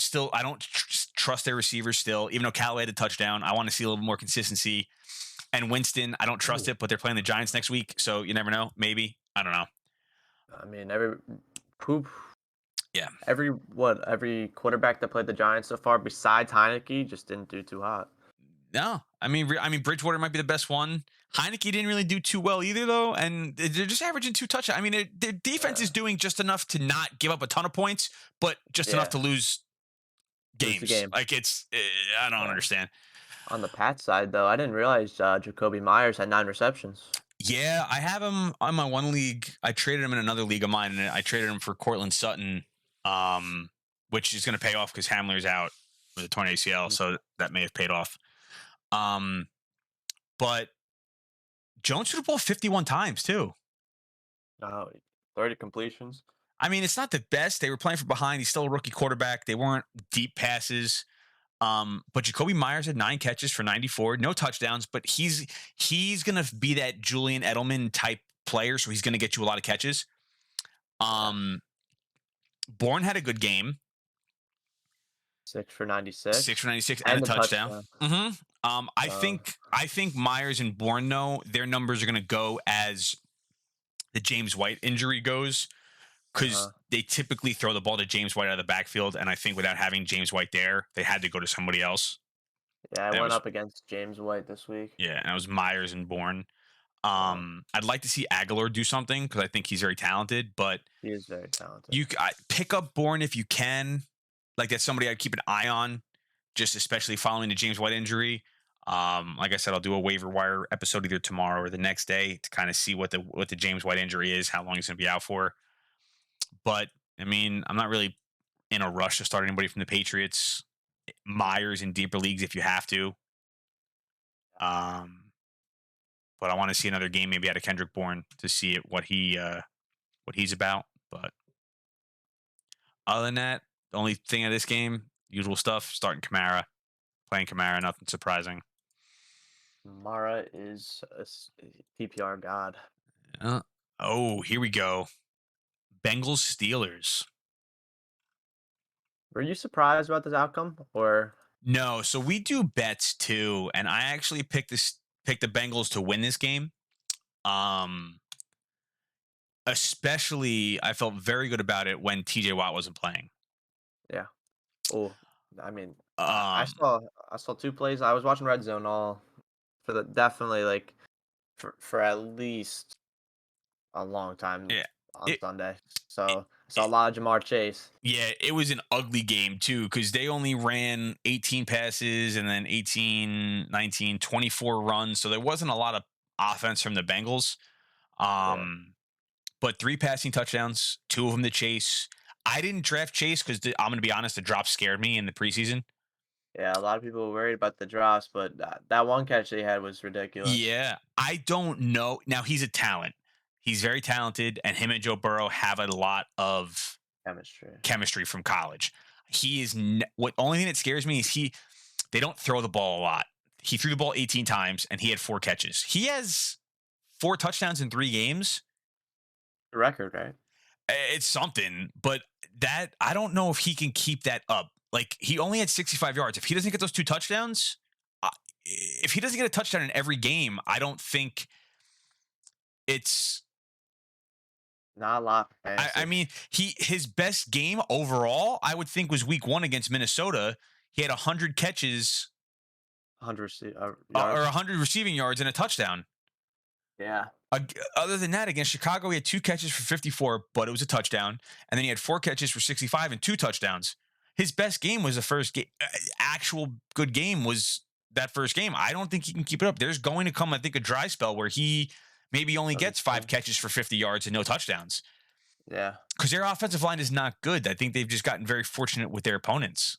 trust their receivers still, even though Callaway had a touchdown. I want to see a little more consistency. And Winston, I don't trust it, but they're playing the Giants next week, so you never know. Maybe I don't know. I mean, who Yeah. every quarterback that played the Giants so far, besides Heineke, just didn't do too hot. No, I mean, Bridgewater might be the best one. Heineke didn't really do too well either, though, and they're just averaging 2 touchdowns. I mean, their defense Yeah. is doing just enough to not give up a ton of points, but just enough Yeah. to lose Lose the games. game. Like I don't Yeah. understand. On the Pats side, though, I didn't realize Jacoby Myers had 9 receptions. Yeah, I have him on my one league. I traded him in another league of mine, and I traded him for Cortland Sutton, which is going to pay off because Hamler's out with a torn ACL, so that may have paid off. But Jones threw the ball 51 times too. No, 30 completions. I mean, it's not the best. They were playing from behind. He's still a rookie quarterback. They weren't deep passes. But Jacoby Myers had 9 catches for 94, no touchdowns, but he's gonna be that Julian Edelman type player, so he's gonna get you a lot of catches. Bourne had a good game. 6 for 96. 6 for 96 and a touchdown. touchdown. I think Myers and Bourne, though, their numbers are gonna go as the James White injury goes. Because they typically throw the ball to James White out of the backfield, and I think without having James White there, they had to go to somebody else. Yeah, I went up against James White this week. Yeah, and it was Myers and Bourne. Yeah. I'd like to see Aguilar do something because I think he's very talented, but He is very talented. you pick up Bourne if you can. Like that's somebody I'd keep an eye on, just especially following the James White injury. Like I said, I'll do a waiver wire episode either tomorrow or the next day to kind of see what the James White injury is, how long he's going to be out for. But I mean, I'm not really in a rush to start anybody from the Patriots. Myers in deeper leagues if you have to. But I want to see another game maybe out of Kendrick Bourne to see what he's about. But other than that, the only thing of this game, usual stuff, starting Kamara, playing Kamara, nothing surprising. Mara is a PPR god. Here we go. Bengals Steelers. Were you surprised about this outcome, or No, so we do bets too, and I actually picked the Bengals to win this game. Especially, I felt very good about it when TJ Watt wasn't playing. yeah? Oh, I mean, I saw 2 plays. I was watching Red Zone all for definitely like for at least a long time Yeah, on it, Sunday. So I saw a lot of Jamar Chase. yeah, it was an ugly game too because they only ran 18 passes and then 18, 19, 24 runs, so there wasn't a lot of offense from the Bengals. But 3 passing touchdowns, 2 of them to Chase. I didn't draft Chase because I'm going to be honest, the drop scared me in the preseason. Yeah, a lot of people were worried about the drops, but that one catch they had was ridiculous. Yeah, I don't know. Now he's a talent. He's very talented, and him and Joe Burrow have a lot of chemistry from college. He is what only thing that scares me is they don't throw the ball a lot. He threw the ball 18 times and he had 4 catches. He has 4 touchdowns in 3 games. The record, right? It's something, but that I don't know if he can keep that up. Like he only had 65 yards. If he doesn't get those 2 touchdowns, if he doesn't get a touchdown in every game, I don't think it's not a lot. I mean, his best game overall, I would think, was week 1 against Minnesota. He had 100 catches, 100 or 100 receiving yards and a touchdown. Yeah. Other than that, against Chicago, he had 2 catches for 54, but it was a touchdown. And then he had 4 catches for 65 and 2 touchdowns. His best game was the first game. Actual good game was that first game. I don't think he can keep it up. There's going to come, I think, a dry spell where he maybe only Doesn't gets 5 seem. catches for 50 yards and no touchdowns Yeah. because their offensive line is not good. I think they've just gotten very fortunate with their opponents.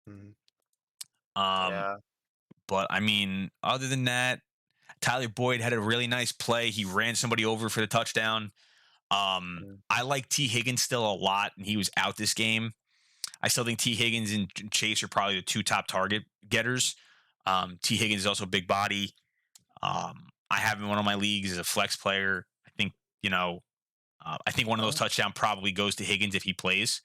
Mhm. Um, Yeah. but I mean, other than that, Tyler Boyd had a really nice play. He ran somebody over for the touchdown. Mm. I like T. Higgins still a lot, and he was out this game. I still think T. Higgins and Chase are probably the 2 top target getters. T. Higgins is also a big body. I have him in one of my leagues as a flex player. I think, I think one of those Oh. touchdowns probably goes to Higgins if he plays.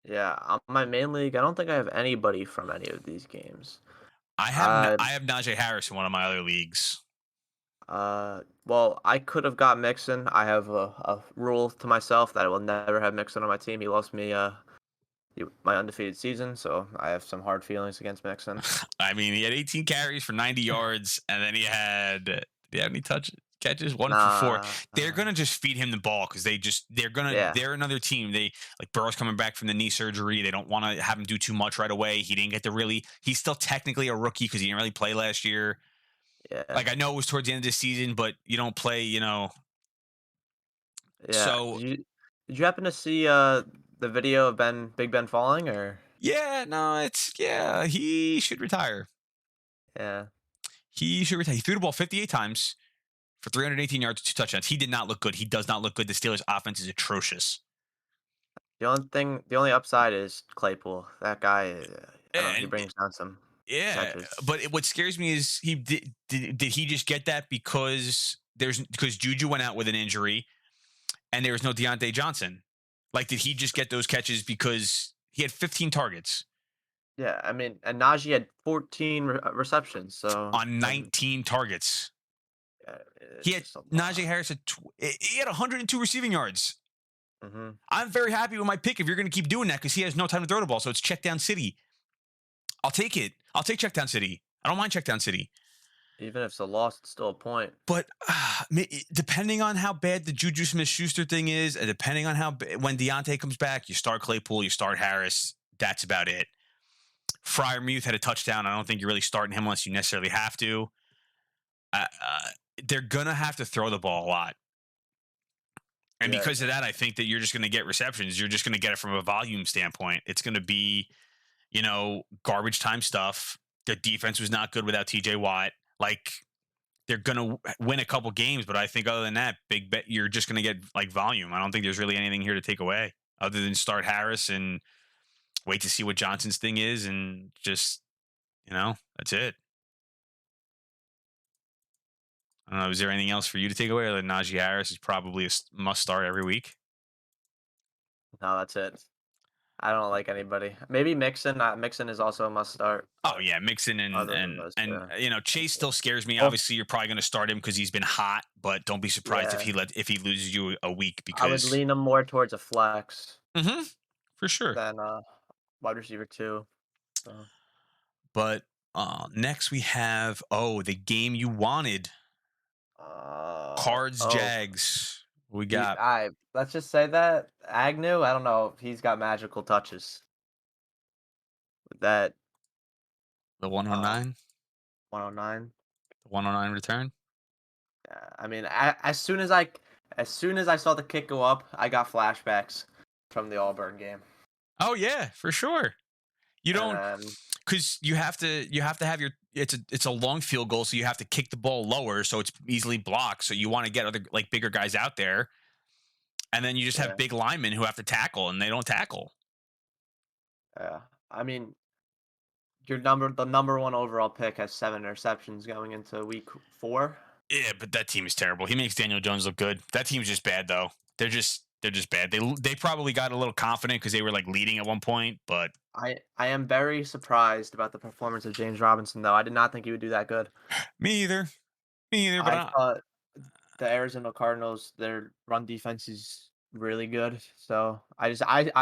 Yeah. On my main league, I don't think I have anybody from any of these games. I Uh, have Najee Harris in one of my other leagues. well, I could have got Mixon. I have a rule to myself that I will never have Mixon on my team. He lost me my undefeated season, so I have some hard feelings against Mixon. I mean, he had 18 carries for 90 yards, and then did he have any catches? 1 for 4. Nah. They're gonna just feed him the ball because Yeah. they're another team. They like Burrow's coming back from the knee surgery. They don't want to have him do too much right away. He didn't get to really. He's still technically a rookie because he didn't really play last year. Yeah. Like I know it was towards the end of the season, but you don't play. Yeah. So Did you happen to see the video of Big Ben falling or yeah, no, he should retire. yeah. He should retire. He threw the ball 58 times for 318 yards, 2 touchdowns. He did not look good. He does not look good. The Steelers' offense is atrocious. The only upside is Claypool. That guy, I don't know, he And brings down some yeah, catches. but what scares me is did he just get that because Juju went out with an injury and there was no Deontay Johnson? Like, did he just get those catches because he had 15 targets Yeah, I mean, and Najee had 14 receptions, so on and 19 targets? He it's had just a Najee lot. Harris he had 102 receiving yards. Hmm. I'm very happy with my pick if you're going to keep doing that because he has no time to throw the ball. So it's check down city. I'll take it. I'll take check down city. I don't mind check down city. Even if it's a loss, it's still a point. But depending on how bad the Juju Smith-Schuster thing is, and depending on when Deontay comes back, you start Claypool, you start Harris. That's about it. Fryermuth had a touchdown. I don't think you're really starting him unless you necessarily have to. They're gonna have to throw the ball a lot, and Yeah, because of that, I think that you're just gonna get receptions. You're just gonna get it from a volume standpoint. It's gonna be, garbage time stuff. Their defense was not good without T.J. Watt. Like they're gonna win a couple games, but I think other than that, big bet you're just gonna get like volume. I don't think there's really anything here to take away other than start Harris and wait to see what Johnson's thing is, and just that's it. I don't know. Is there anything else for you to take away? Other than Najee Harris is probably a must start every week. no, that's it. I don't like anybody. Maybe Mixon. Mixon is also a must start, Oh but yeah, Mixon and other than and those and two, Chase still scares me. well, Obviously, you're probably going to start him because he's been hot, but don't be surprised if yeah, if he loses you a week I would because lean him more towards a flex hmm for sure. than wide receiver two. So, But next we have the game you wanted. Cards oh, Jags. We got I let's just say that Agnew. I don't know if he's got magical touches with that the uh 109, 109. the 109 return. I mean, as soon as I saw the kick go up, I got flashbacks from the Auburn game, Oh yeah, for sure. You and don't then because you have to have your it's a long field goal, so you have to kick the ball lower so it's easily blocked. So you want to get other like bigger guys out there, and then you just have yeah, big linemen who have to tackle and they don't tackle. yeah. I mean, the number one overall pick has 7 interceptions going into week 4. Yeah, but that team is terrible. He makes Daniel Jones look good. That team's just bad though. They're just bad. They probably got a little confident because they were like leading at one point, but I am very surprised about the performance of James Robinson, though. I did not think he would do that good. me either. Me either. But I thought the Arizona Cardinals, their run defense is really good. So I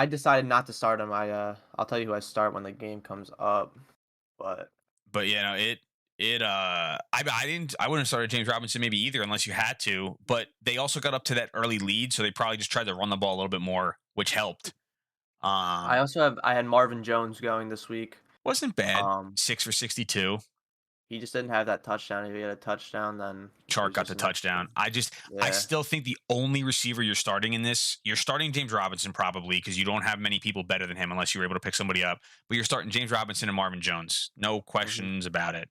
decided not to start him. I'll tell you who I start when the game comes up. But I wouldn't have started James Robinson maybe either unless you had to, but they also got up to that early lead, so they probably just tried to run the ball a little bit more, which helped. I Um also have I had Marvin Jones going this week. Wasn't bad. Um, 6 for 62. he just didn't have that touchdown. If he had a touchdown, then it Chark was got just the enough. touchdown. I Yeah. still think the only receiver you're starting in this, you're starting James Robinson probably because you don't have many people better than him unless you were able to pick somebody up. But you're starting James Robinson and Marvin Jones. No hmm questions about it.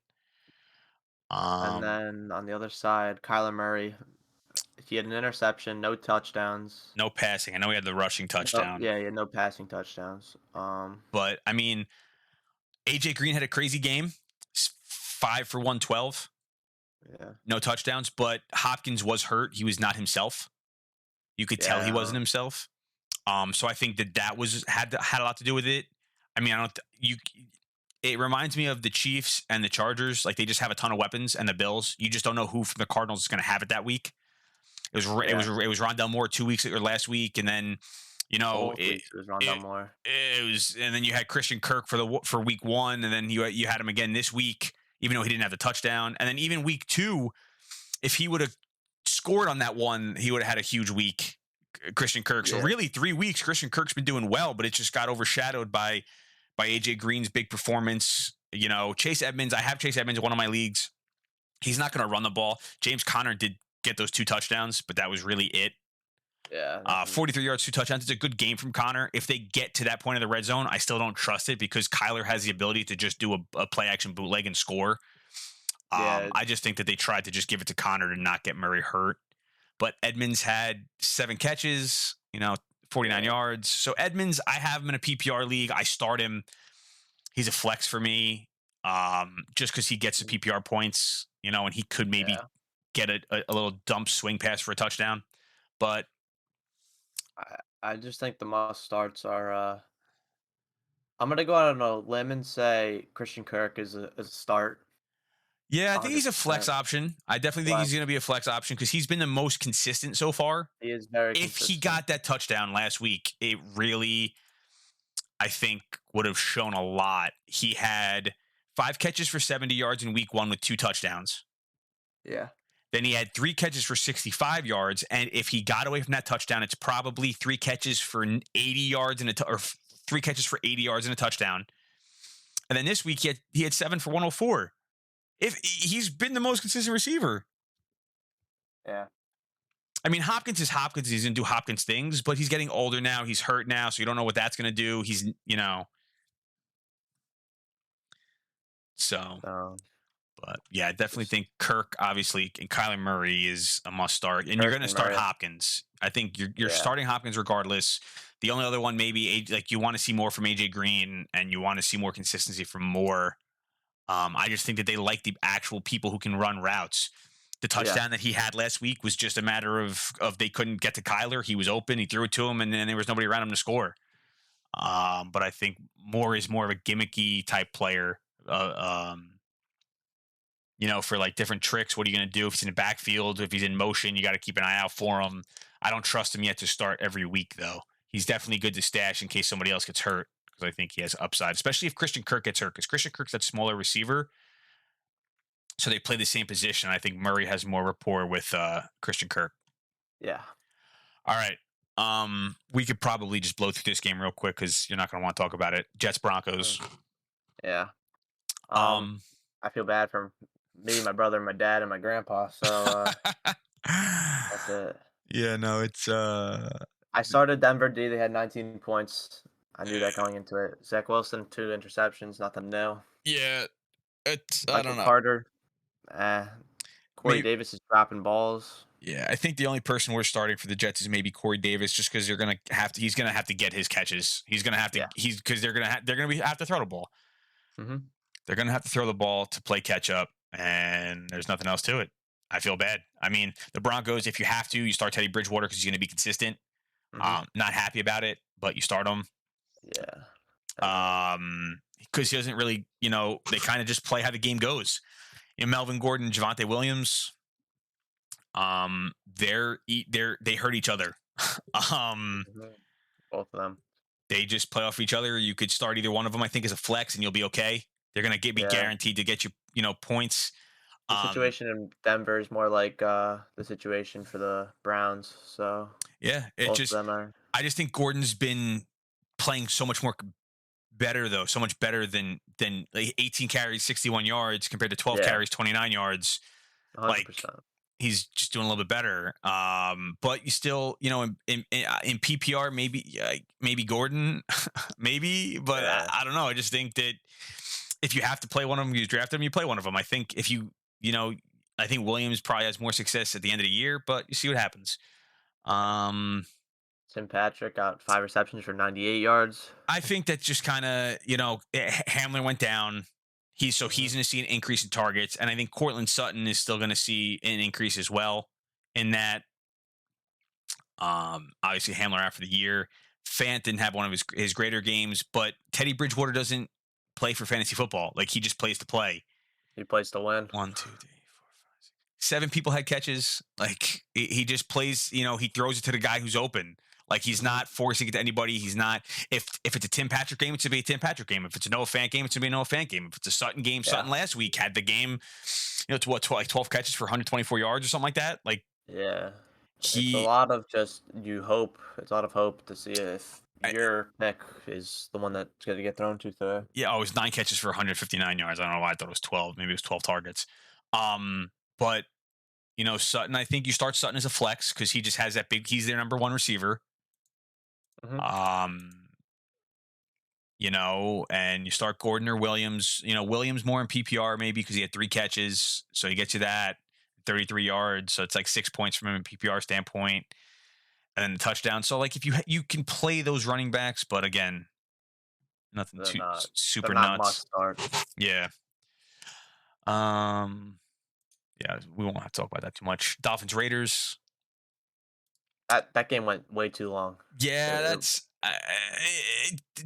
And Um, then on the other side, Kyla Murray, he had an interception, no touchdowns. no passing. I know he had the rushing No, touchdown, yeah, he had no passing touchdowns. but I mean, AJ Green had a crazy game. 5 for 112, Yeah, no touchdowns, but Hopkins was hurt. He was not himself. You could tell he yeah, wasn't himself. So I think that was had a lot to do with it. I mean, I don't you. It reminds me of the Chiefs and the Chargers. Like they just have a ton of weapons, and the Bills. You just don't know who from the Cardinals is going to have it that week. yeah. It was Rondell Moore 2 weeks or last week, and then you know Both weeks it was Rondell it Moore. it was, and then you had Christian Kirk for week 1, and then you had him again this week, even though he didn't have the touchdown, and then even week 2, if he would have scored on that one, he would have had a huge week. Christian Kirk. So Yeah, really, 3 weeks, Christian Kirk's been doing well, but it just got overshadowed by AJ Green's big performance. You know, Chase Edmonds. I have Chase Edmonds in one of my leagues. He's not going to run the ball. James Conner did get those 2 touchdowns, but that was really it. yeah, nothing. 43 yards, 2 touchdowns. It's a good game from Connor. If they get to that point of the red zone, I still don't trust it because Kyler has the ability to just do a play action bootleg and score. Yeah, I just think that they tried to just give it to Connor to not get Murray hurt. But Edmonds had 7 catches, 49 yeah, yards. So Edmonds, I have him in a PPR league. I start him. He's a flex for me, just because he gets the PPR points, and he could maybe yeah. get a little dump swing pass for a touchdown. But I just think the must starts are. I'm gonna go out on a limb and say Christian Kirk is a start, yeah, I think he's a flex 100%. option. I definitely think he's Flex. going to be a flex option because he's been the most consistent so far. He is very If he consistent. got that touchdown last week, it really, I think, would have shown a lot. He had 5 catches for 70 yards in week 1 with 2 touchdowns. Yeah, Then he had 3 catches for 65 yards. And if he got away from that touchdown, it's probably 3 catches for 80 yards or 3 catches for 80 yards and a touchdown. And then this week he had 7 for 104. If he's been the most consistent receiver. yeah, I mean, Hopkins is Hopkins. He's going to do Hopkins things, but he's getting older now. He's hurt now, so you don't know what that's going to do. So, so but yeah, I definitely just think Kirk, obviously, and Kyler Murray is a must start. And you're Kirk going to and start Murray. Hopkins. I think you're Yeah, starting Hopkins regardless. The only other one, maybe, like you want to see more from AJ Green and you want to see more consistency from Moore. I just think that they like the actual people who can run routes. The yeah, touchdown that he had last week was just a matter of they couldn't get to Kyler. He was open. He threw it to him, and then there was nobody around him to score. But I think Moore is more of a gimmicky type player. For like different tricks. What are you going to do if he's in the backfield? If he's in motion, you got to keep an eye out for him. I don't trust him yet to start every week, though. He's definitely good to stash in case somebody else gets hurt because I think he has upside, especially if Christian Kirk gets hurt because Christian Kirk's that smaller receiver. So they play the same position. I think Murray has more rapport with Christian Kirk. yeah, All right. We could probably just blow through this game real quick because you're not going to want to talk about it. Jets Broncos. mm, yeah. Um, I feel bad for me, my brother, my dad, and my grandpa. So that's it. yeah, no, it's I started Denver D. They had 19 points. I knew that going into it. Zach Wilson, 2 interceptions, nothing new. yeah, it's I Michael don't know. Carter, eh. Corey Maybe Davis is dropping balls. yeah, I think the only person we're starting for the Jets is maybe Corey Davis, just because they're gonna have to. He's gonna have to get his catches. He's gonna have to. Yeah. He's because they're gonna have to throw the ball. hmm They're gonna have to throw the ball to play catch up, and there's nothing else to it. I feel bad. I mean, the Broncos, if you have to, you start Teddy Bridgewater because he's gonna be consistent. hmm Not happy about it, but you start him. Yeah. Definitely. Because he doesn't really, they kind of just play how the game goes. Melvin Gordon, Javante Williams, they hurt each other. Mhm. Both of them. They just play off each other. You could start either one of them, I think, as a flex, and you'll be okay. They're gonna be Yeah. guaranteed to get you, points. The Um, situation in Denver is more like the situation for the Browns. So yeah, both of them are. I just think Gordon's been playing so much more better though, so much better than like 18 carries, 61 yards compared to 12 Yeah, carries, 29 yards. Like 100%. he's just doing a little bit better. But you still, in PPR, maybe Gordon, maybe, but Yeah, I don't know. I just think that if you have to play one of them, you draft them, you play one of them. I think if you know, I think Williams probably has more success at the end of the year, but you see what happens. yeah. Um, Tim Patrick got 5 receptions for 98 yards. I think that's just kind of, Hamlin went down. He's Mhm. going to see an increase in targets, and I think Cortland Sutton is still going to see an increase as well. In that, obviously Hamler after the year, Fant didn't have one of his greater games, but Teddy Bridgewater doesn't play for fantasy football. Like he just plays to play. He plays to win. One, two, three, four, five, six. 7 people had catches. Like he just plays. He throws it to the guy who's open. Like he's Mhm. not forcing it to anybody. He's not. If it's a Tim Patrick game, it's gonna be a Tim Patrick game. If it's a Noah Fant game, it's gonna be a Noah Fant game. If it's a Sutton game, Yeah, Sutton last week had the game. To what, like 12 catches for 124 yards or something like that. Like yeah. It's a he, lot of just you hope. It's a lot of hope to see if I- your pick is the one that's gonna get thrown to today. yeah, it was 9 catches for 159 yards. I don't know why I thought it was 12. Maybe it was 12 targets. But Sutton, I think you start Sutton as a flex because he just has that big. He's their number one receiver. Mhm. Um, and you start Gordon or Williams. Williams more in PPR maybe because he had 3 catches, so he gets you that 33 yards. So it's like 6 points from him in PPR standpoint, and then the touchdown. So like if you can play those running backs, but again, nothing They're too not. They're super not nuts. must starts. Yeah. Um. Yeah, we won't have to talk about that too much. Dolphins Raiders. That game went way too long. Yeah, It, that's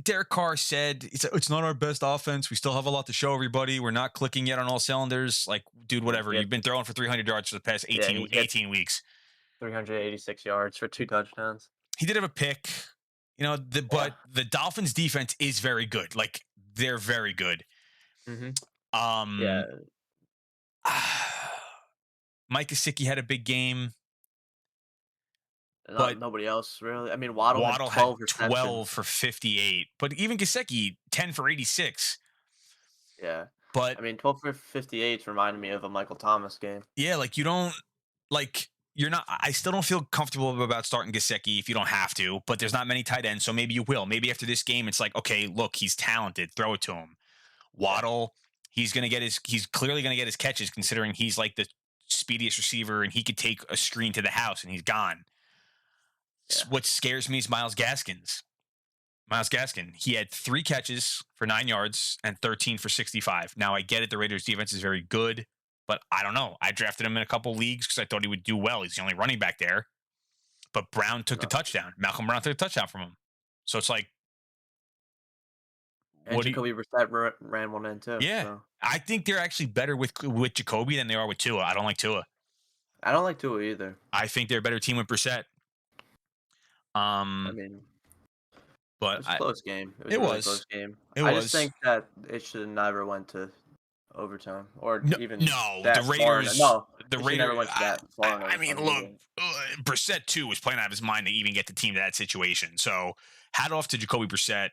Derek Carr said it's not our best offense. We still have a lot to show everybody. We're not clicking yet on all cylinders. Like, dude, whatever. he had, You've been throwing for 300 yards for the past yeah, 18, he had 18 weeks. 386 yards for 2 touchdowns. He did have a pick, Yeah. but the Dolphins defense is very good. Like, they're very good. Mhm. Um, Yeah. Mike Gesicki had a big game, Not but nobody else really. I mean, Waddle had Waddle had 12 receptions. 12 for 58. But even Gesicki, 10 for 86. Yeah. But I mean, 12 for 58 reminded me of a Michael Thomas game. yeah, like you don't like you're not. I still don't feel comfortable about starting Gesicki if you don't have to. But there's not many tight ends, so maybe you will. Maybe after this game, it's like, okay, look, he's talented. Throw it to him. Yeah. Waddle, he's gonna get his. He's clearly gonna get his catches, considering he's like the speediest receiver, and he could take a screen to the house, and he's gone. Yeah. What scares me is Miles Gaskins. Miles Gaskin, he had 3 catches for 9 yards and 13 for 65. Now I get it, the Raiders defense is very good, but I don't know. I drafted him in a couple leagues because I thought he would do well. He's the only running back there. But Brown took the No. touchdown. Malcolm Brown took the touchdown from him. So it's like, And what do you? Jacoby Brissett ran one in too. Yeah, So I think they're actually better with Jacoby than they are with Tua. I don't like Tua. I don't like Tua either. I think they're a better team with Brissett. I Um, mean, it but was a close game. It was it a really was, close game. it I just was. think that it should have never went to overtime or No, even no, the that far. Raiders, No, the it should never Raiders. went to that far in I mean, overtime look, either. Brissett too was playing out of his mind to even get the team to that situation. So, hat off to Jacoby Brissett.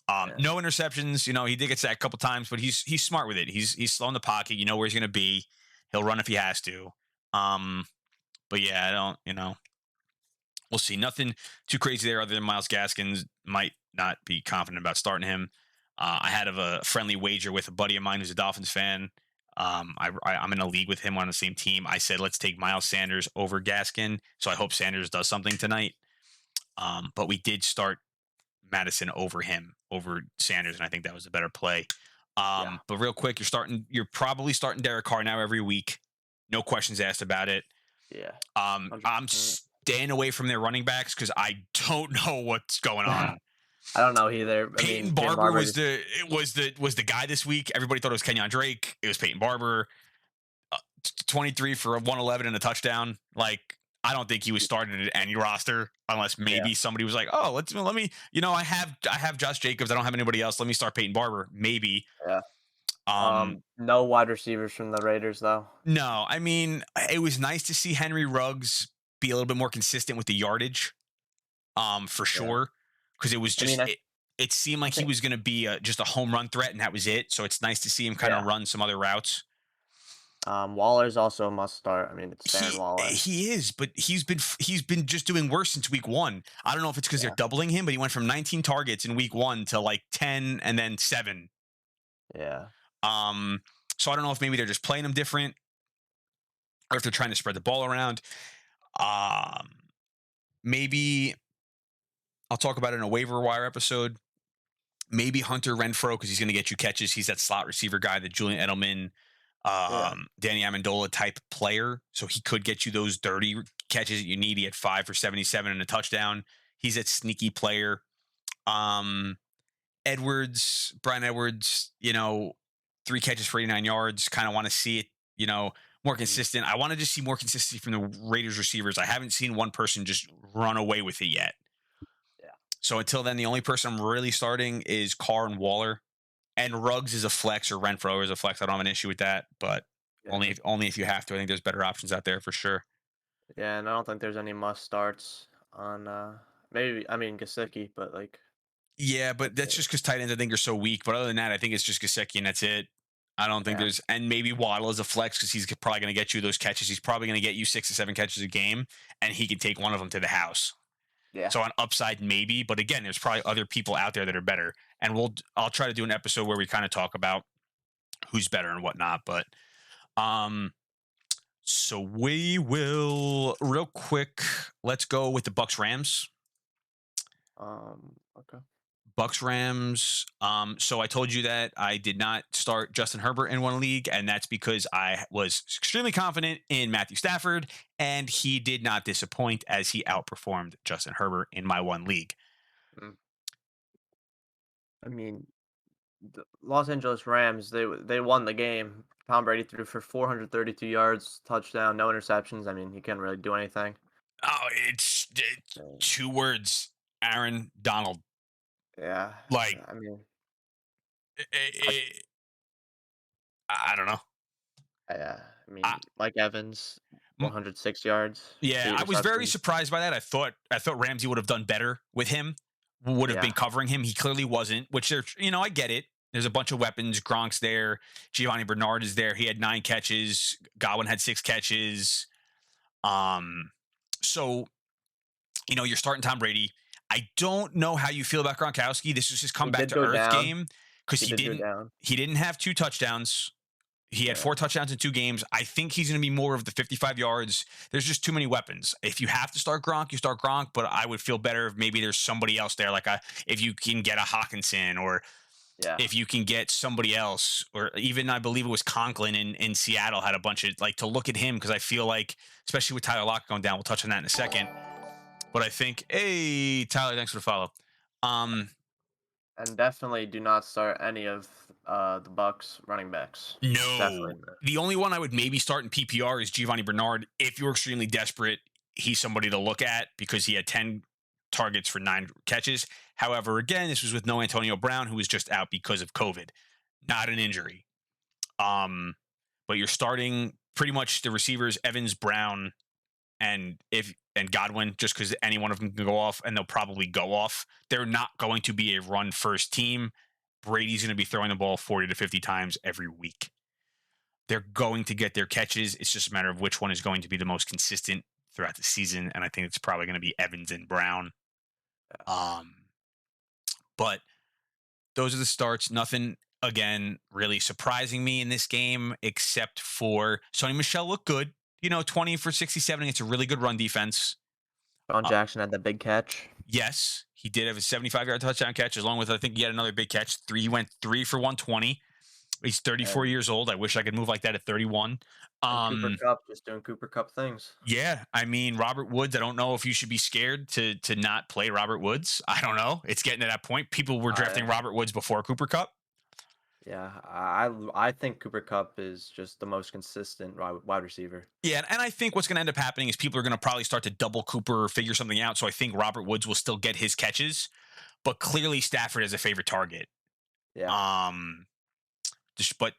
Yeah. No interceptions. He did get sacked a couple times, but he's smart with it. He's slow in the pocket. You know where he's going to be. He'll run if he has to. But yeah, I don't. We'll see. Nothing too crazy there other than Miles Gaskins might not be confident about starting him. I had a friendly wager with a buddy of mine who's a Dolphins fan. I'm in a league with him on the same team. I said, let's take Miles Sanders over Gaskin. So I hope Sanders does something tonight. But we did start Madison over Sanders, and I think that was a better play. Yeah. But real quick, you're probably starting Derek Carr now every week. No questions asked about it. Yeah. I'm 100%. staying away from their running backs because I don't know what's going on. I don't know either. I Peyton mean, Barber just, was the guy this week. Everybody thought it was Kenyon Drake. It was Peyton Barber. 23 for 111 and a touchdown. Like, I don't think he was started at any roster unless maybe yeah. somebody was like, oh, let me, I have Josh Jacobs. I don't have anybody else. Let me start Peyton Barber. Maybe. Yeah. Um, No wide receivers from the Raiders though. no, I mean, it was nice to see Henry Ruggs be a little bit more consistent with the yardage. For Yeah. sure. Because it was I just mean, It seemed I like he think was going to be just a home run threat, and that was it. So it's nice to see him kind of yeah. run some other routes. Waller's also a must start. I mean, it's Darren Waller. He is, but he's been just doing worse since week one. I don't know if it's because they're Yeah, doubling him, but he went from 19 targets in week one to like 10 and then 7. yeah. Um, so I don't know if maybe they're just playing him different or if they're trying to spread the ball around. Um, Maybe I'll talk about it in a waiver wire episode. Maybe Hunter Renfrow because he's going to get you catches. He's that slot receiver guy, the Julian Edelman, Yeah. Danny Amendola type player. So he could get you those 30 catches that you need. He had 5 for 77 and a touchdown. He's that sneaky player. Um, Brian Edwards, 3 catches for 89 yards. Kind of want to see it, more Mhm. consistent. I want to just see more consistency from the Raiders receivers. I haven't seen one person just run away with it yet. Yeah. So until then, the only person I'm really starting is Carr and Waller. And Ruggs is a flex or Renfro is a flex. I don't have an issue with that, but Yeah. only if you have to. I think there's better options out there for sure. Yeah, and I don't think there's any must starts on maybe I mean Gasicki, but like Yeah, but that's that's it. just because tight ends I think are so weak. But other than that, I think it's just Gesicki and that's it. I don't think Yeah. there's and maybe Waddle is a flex because he's probably going to get you those catches. He's probably going to get you 6 to 7 catches a game, and he can take one of them to the house. Yeah. So on upside, maybe, but again, there's probably other people out there that are better. And I'll try to do an episode where we kind of talk about who's better and whatnot. But um, so we will real quick. Let's go with the Bucks Rams. Okay. Bucks Rams. So I told you that I did not start Justin Herbert in one league, and that's because I was extremely confident in Matthew Stafford, and he did not disappoint as he outperformed Justin Herbert in my one league. Mm. I mean, the Los Angeles Rams, they won the game. Tom Brady threw for 432 yards, touchdown, no interceptions. I mean, he couldn't really do anything. Oh, it's So, 2 words, Aaron Donald. yeah. Like, I mean, it, I, it, I don't know. yeah. I I, mean, Mike Evans, m- 106 yards, yeah, eight I was very receptions. surprised by that. I thought Ramsey would have done better with him. Would have been Yeah. covering him. He clearly wasn't. Which I get it. There's a bunch of weapons. Gronk's there. Giovanni Bernard is there. He had 9 catches. Godwin had 6 catches. Um, so you're starting Tom Brady. I don't know how you feel about Gronkowski. This was his He comeback did to go earth down. game because He he did go didn't down. he didn't have 2 touchdowns. He had 4 Yeah. touchdowns in 2 games. I think he's going to be more of the 55 yards. There's just too many weapons. If you have to start Gronk, you start Gronk, but I would feel better if maybe there's somebody else there, if you can get a Hawkinson or Yeah. if you can get somebody else, or even I believe it was Conklin in Seattle had a bunch of to look at him because I feel like, especially with Tyler Lockett going down, we'll touch on that in a second. But I think, hey, Tyler, thanks for the follow. Um, And definitely do not start any of the Bucks running backs. no, Definitely not. the only one I would maybe start in PPR is Giovanni Bernard. If you're extremely desperate, he's somebody to look at because he had 10 targets for 9 catches. However, again, this was with no Antonio Brown, who was just out because of COVID, not an injury. But you're starting pretty much the receivers, Evans, Brown, and Godwin, just because any one of them can go off, and they'll probably go off. They're not going to be a run first team. Brady's going to be throwing the ball 40 to 50 times every week. They're going to get their catches. It's just a matter of which one is going to be the most consistent throughout the season, and I think it's probably going to be Evans and Brown. But those are the starts. Nothing again really surprising me in this game, except for Sony Michel looked good. 20 for 67 against a really good run defense. John Uh, Jackson had the big catch. yes, he did have a 75-yard touchdown catch, along with I think he had another big catch. He went 3 for 120. He's 34 And, years old. I wish I could move like that at 31. and Cooper Cup just doing Cooper Cup things. Yeah, I mean Robert Woods. I don't know if you should be scared to not play Robert Woods. I don't know. It's getting to that point. People were drafting I Robert Woods before Cooper Cup. Yeah, I think Cooper Cup is just the most consistent wide receiver. Yeah, and I think what's going to end up happening is people are going to probably start to double Cooper or figure something out. So I think Robert Woods will still get his catches, but clearly Stafford is a favorite target. Yeah. Um, but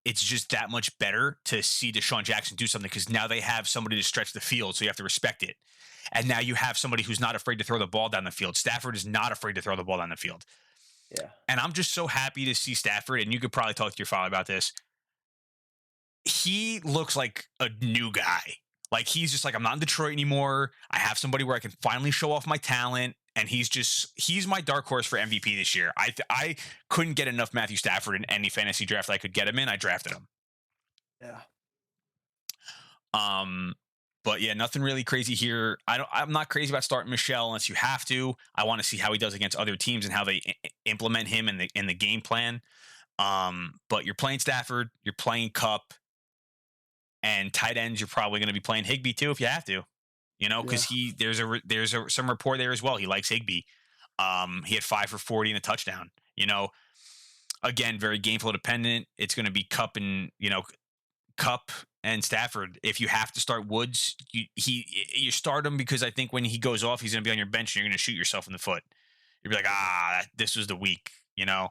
it's just that much better to see Deshaun Jackson do something because now they have somebody to stretch the field, so you have to respect it. And now you have somebody who's not afraid to throw the ball down the field. Stafford is not afraid to throw the ball down the field. Yeah. And I'm just so happy to see Stafford, and you could probably talk to your father about this. He looks like a new guy. Like he's just like, I'm not in Detroit anymore. I have somebody where I can finally show off my talent. And he's my dark horse for MVP this year. I couldn't get enough Matthew Stafford in any fantasy draft I could get him in. I drafted him. Yeah. But yeah, nothing really crazy here. I'm not crazy about starting Michelle unless you have to. I want to see how he does against other teams and how they implement him in the game plan. But you're playing Stafford, you're playing Cup, and tight ends. You're probably going to be playing Higbee too if you have to. Because there's some report there as well. He likes Higbee. He had 5 for 40 and a touchdown. Again, very game flow dependent. It's going to be Cup and Stafford. If you have to start Woods, you start him because I think when he goes off, he's going to be on your bench and you're going to shoot yourself in the foot. You'll be like, this was the week. Yeah.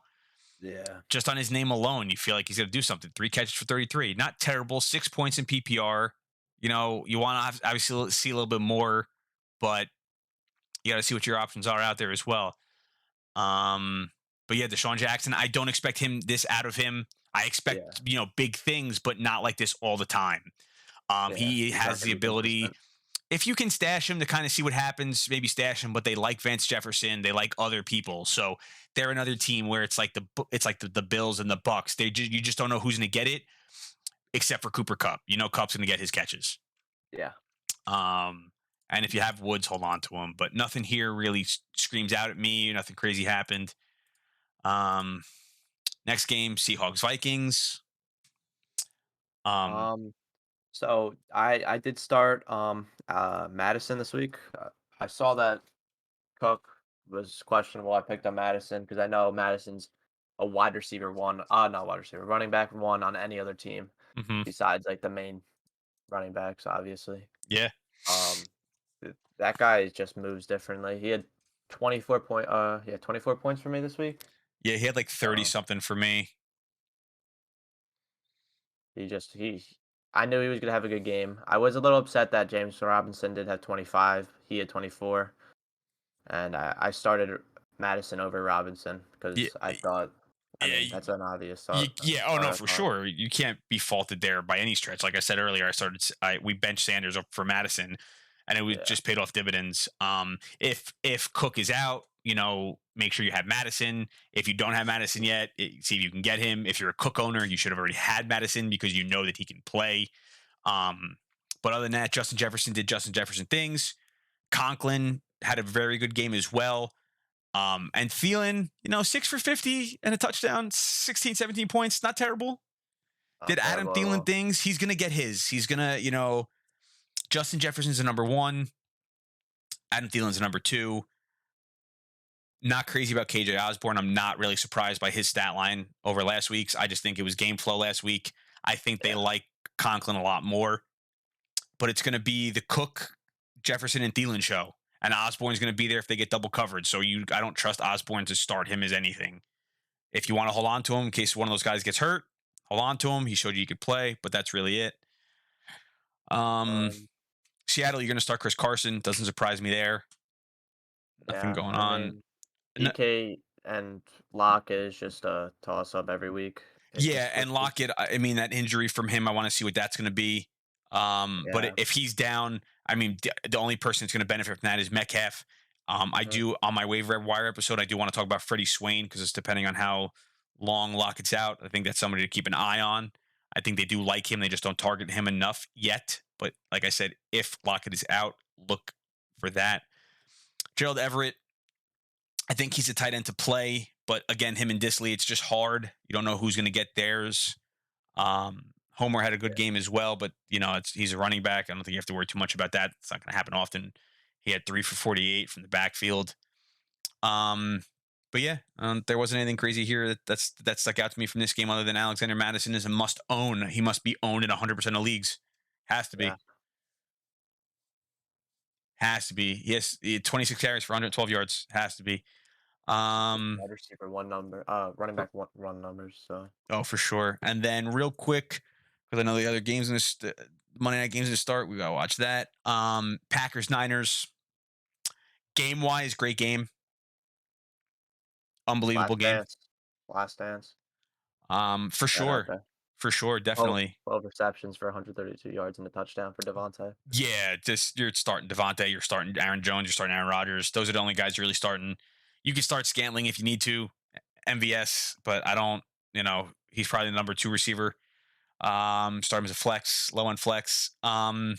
Just on his name alone, you feel like he's going to do something. 3 catches for 33, not terrible. 6 points in PPR. You want to obviously see a little bit more, but you got to see what your options are out there as well. But yeah, Deshaun Jackson, I don't expect this out of him. I expect, big things, but not like this all the time. He has the ability, if you can stash him to kind of see what happens, maybe stash him, but they like Vance Jefferson. They like other people. So they're another team where it's like the Bills and the Bucks. You just don't know who's going to get it. Except for Cooper Kupp. Kupp's going to get his catches. Yeah. And if you have Woods, hold on to him. But nothing here really screams out at me. Nothing crazy happened. Next game, Seahawks Vikings. So I did start Madison this week. I saw that Cook was questionable. I picked up Madison because I know Madison's a wide receiver one. Not wide receiver, running back one on any other team besides like the main running backs, obviously. Yeah. That guy just moves differently. He had 24 points for me this week. Yeah, he had like 30 something for me. I knew he was gonna have a good game. I was a little upset that James Robinson did have 25. He had 24, and I started Madison over Robinson because I thought. I mean, that's an obvious thought. For sure. You can't be faulted there by any stretch. Like I said earlier, we benched Sanders up for Madison, and it was just paid off dividends. If Cook is out, make sure you have Madison. If you don't have Madison yet, see if you can get him. If you're a Cook owner, you should have already had Madison because you know that he can play. But other than that, Justin Jefferson did Justin Jefferson things. Conklin had a very good game as well. And Thielen, 6 for 50 and a touchdown, 16, 17 points. Not terrible. Did Adam Thielen things. He's going to get his. He's going to, Justin Jefferson's a number 1. Adam Thielen's a number 2. Not crazy about KJ Osborne. I'm not really surprised by his stat line over last week's. I just think it was game flow last week. I think they like Conklin a lot more. But it's going to be the Cook, Jefferson, and Thielen show. And Osborne's going to be there if they get double covered. So I don't trust Osborne to start him as anything. If you want to hold on to him in case one of those guys gets hurt, hold on to him. He showed you could play, but that's really it. Seattle, you're going to start Chris Carson. Doesn't surprise me there. Nothing going on. DK and Lockett is just a toss-up every week. And Lockett, I mean, that injury from him, I want to see what that's going to be. But if he's down, I mean, the only person that's going to benefit from that is Metcalf. I do, on my waiver wire episode, I do want to talk about Freddie Swain because it's depending on how long Lockett's out. I think that's somebody to keep an eye on. I think they do like him. They just don't target him enough yet. But like I said, if Lockett is out, look for that. Gerald Everett, I think he's a tight end to play. But again, him and Disley, it's just hard. You don't know who's going to get theirs. Homer had a good game as well, but he's a running back. I don't think you have to worry too much about that. It's not going to happen often. He had 3 for 48 from the backfield. But yeah, there wasn't anything crazy here that stuck out to me from this game other than Alexander Madison is a must own. He must be owned in 100% of leagues. Has to be. Yeah. Has to be. Yes, 26 carries for 112 yards. Has to be. Um, Wide receiver one number, running back one run numbers. So oh, for sure. And then real quick, because I know the other games in this Monday night games to start, we gotta watch that. Packers Niners game wise, great game, unbelievable last game. dance, last dance. For That out sure, there. for sure, 12, definitely. 12 receptions for 132 yards and a touchdown for Devontae. Yeah, just you're starting Devontae, you're starting Aaron Jones, you're starting Aaron Rodgers. Those are the only guys you're really starting. You can start Scantling if you need to, MVS, but I don't. He's probably the number two receiver. Start him as a flex, low end flex. San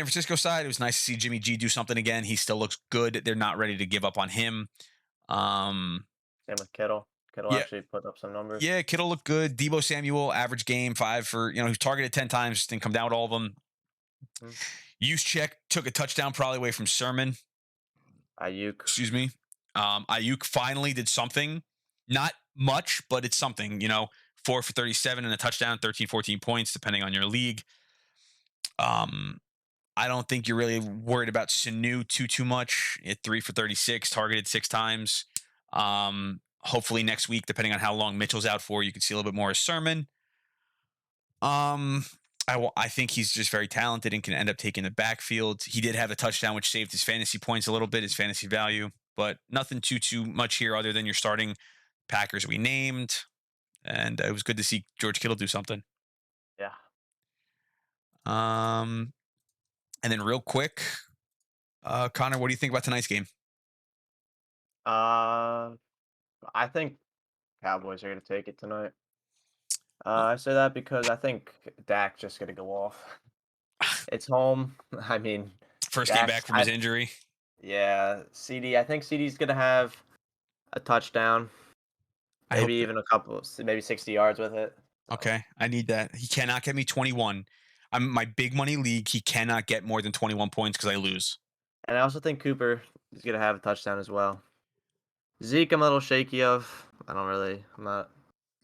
Francisco side, it was nice to see Jimmy G do something again. He still looks good. They're not ready to give up on him. Um, Same with Kittle. Kittle yeah, actually put up some numbers. yeah, Kittle looked good. Debo Samuel, average game, 5 for, he was targeted 10 times, didn't come down with all of them. Mhm. Juszczyk took a touchdown probably away from Sermon. Ayuk. Excuse me. Ayuk finally did something. Not much, but it's something, 4 for 37 and a touchdown, 13, 14 points, depending on your league. I don't think you're really worried about Sanu too much. At 3 for 36, targeted 6 times. Hopefully next week, depending on how long Mitchell's out for, you can see a little bit more of Sermon. I think he's just very talented and can end up taking the backfield. He did have a touchdown, which saved his fantasy points a little bit, his fantasy value, but nothing too much here other than you're starting Packers we named, and it was good to see George Kittle do something. Yeah. Um, and then real quick, Connor, what do you think about tonight's game? Uh, I think Cowboys are gonna take it tonight. Uh, I say that because I think Dak's just gonna go off. It's home. I mean, First game Dak's. back from his injury. Yeah, CD. I think CD's gonna have a touchdown, I maybe hope that. even maybe 60 yards with it. So, Okay, I need that. He cannot get me 21. I'm my big money league. He cannot get more than 21 points because I lose. and I also think Cooper is gonna have a touchdown as well. Zeke, I'm a little shaky of. I don't really. I'm not.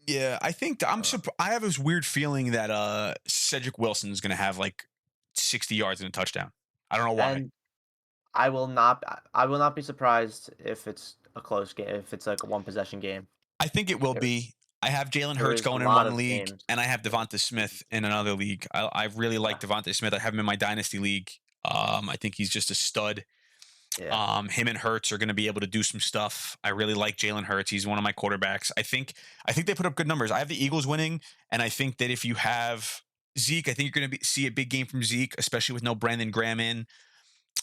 Yeah, I think I have this weird feeling that Cedric Wilson is going to have like 60 yards and a touchdown. I don't know why. And I will not be surprised if it's a close game. If it's like a one possession game. I think it will There's be. I have Jalen Hurts there's a going in lot one of league, games. and I have Yeah. Devonta Smith in another league. I really like Yeah. Devonta Smith. I have him in my dynasty league. I think he's just a stud. Yeah. Him and Hurts are going to be able to do some stuff. I really like Jalen Hurts. He's one of my quarterbacks. I think they put up good numbers. I have the Eagles winning, and I think that if you have Zeke, I think you're going to see a big game from Zeke, especially with no Brandon Graham in,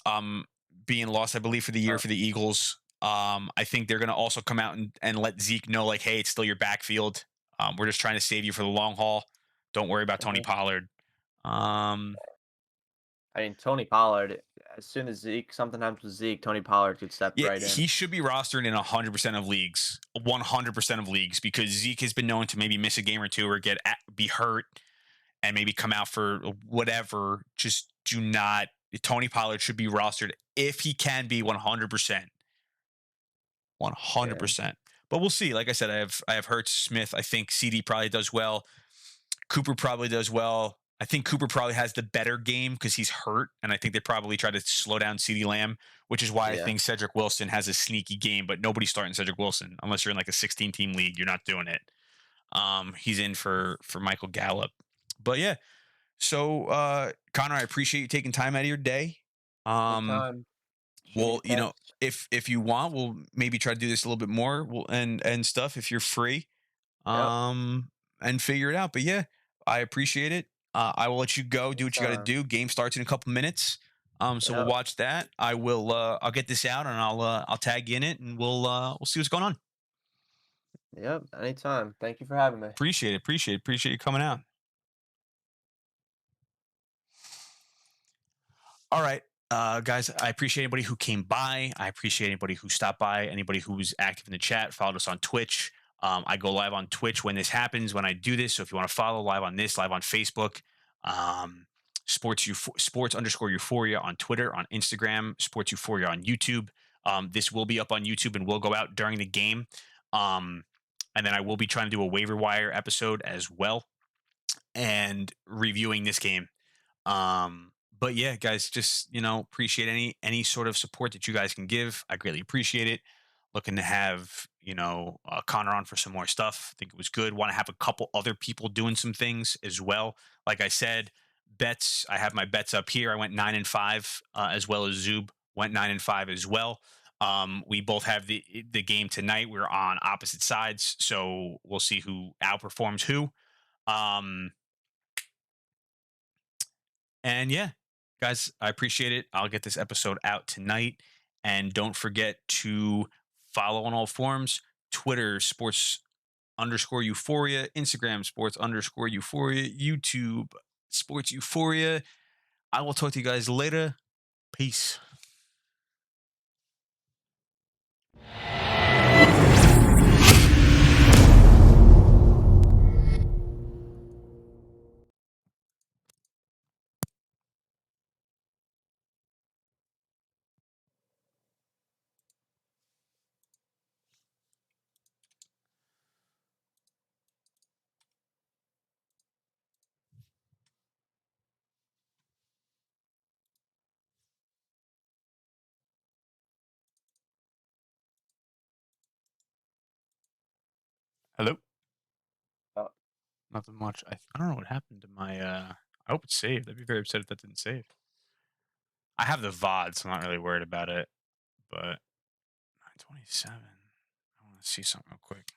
um, being lost, I believe, for the year Uh, for the Eagles. I think they're going to also come out and let Zeke know, like, hey, it's still your backfield. We're just trying to save you for the long haul. Don't worry about Tony mhm. Pollard. Um, I mean, Tony Pollard. As soon as something happens with Zeke, Tony Pollard could step Yeah, right in. he should be rostered in 100% of leagues, 100% of leagues, because Zeke has been known to maybe miss a game or two or be hurt and maybe come out for whatever. Just do not. Tony Pollard should be rostered if he can be 100%, Yeah. 100%. But we'll see. Like I said, I have Hurts, Smith. I think CD probably does well. Cooper probably does well. I think Cooper probably has the better game because he's hurt, and I think they probably try to slow down CeeDee Lamb, which is why I Yeah. think Cedric Wilson has a sneaky game. But nobody's starting Cedric Wilson unless you're in like a 16-team league. You're not doing it. He's in for Michael Gallup. But yeah, so Connor, I appreciate you taking time out of your day. Um, Anytime. Shoot me a well, text. if you want, we'll maybe try to do this a little bit more. And stuff if you're free Yep. um, and figure it out. But yeah, I appreciate it. I will let you go, do what you got to Anytime. do. Game starts in a couple minutes. So we'll Yep. watch that. I'll get this out and I'll tag you in it and we'll see what's going on. Yep. Anytime. Thank you for having me. Appreciate you coming out. All right. Guys, I appreciate anybody who came by. I appreciate anybody who stopped by, anybody who's active in the chat, followed us on Twitch. I go live on Twitch when this happens, when I do this. So if you want to follow live on this, live on Facebook, um, sports underscore euphoria on Twitter, on Instagram, sports euphoria on YouTube. This will be up on YouTube and will go out during the game. Um, and then I will be trying to do a waiver wire episode as well and reviewing this game. But yeah, guys, just appreciate any sort of support that you guys can give. I greatly appreciate it. Looking to have Connor on for some more stuff. I think it was good. Want to have a couple other people doing some things as well. Like I said, bets. I have my bets up here. I went 9-5, as well as Zub went 9-5 as well. We both have the game tonight. We're on opposite sides, so we'll see who outperforms who. Um, and yeah, guys, I appreciate it. I'll get this episode out tonight. And don't forget to follow on all forums: Twitter, sports underscore euphoria, Instagram, sports underscore euphoria, YouTube, sports euphoria. I will talk to you guys later. Peace. Hello. Oh, Nothing much. I don't know what happened to my. I hope it's saved. I'd be very upset if that didn't save. I have the VOD, so I'm not really worried about it. But 927. I want to see something real quick.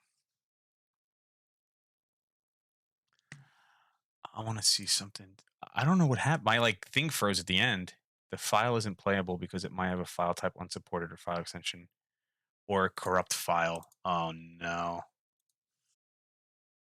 I want to see something. I don't know what happened. My thing froze at the end. The file isn't playable because it might have a file type unsupported or file extension or a corrupt file. Oh no.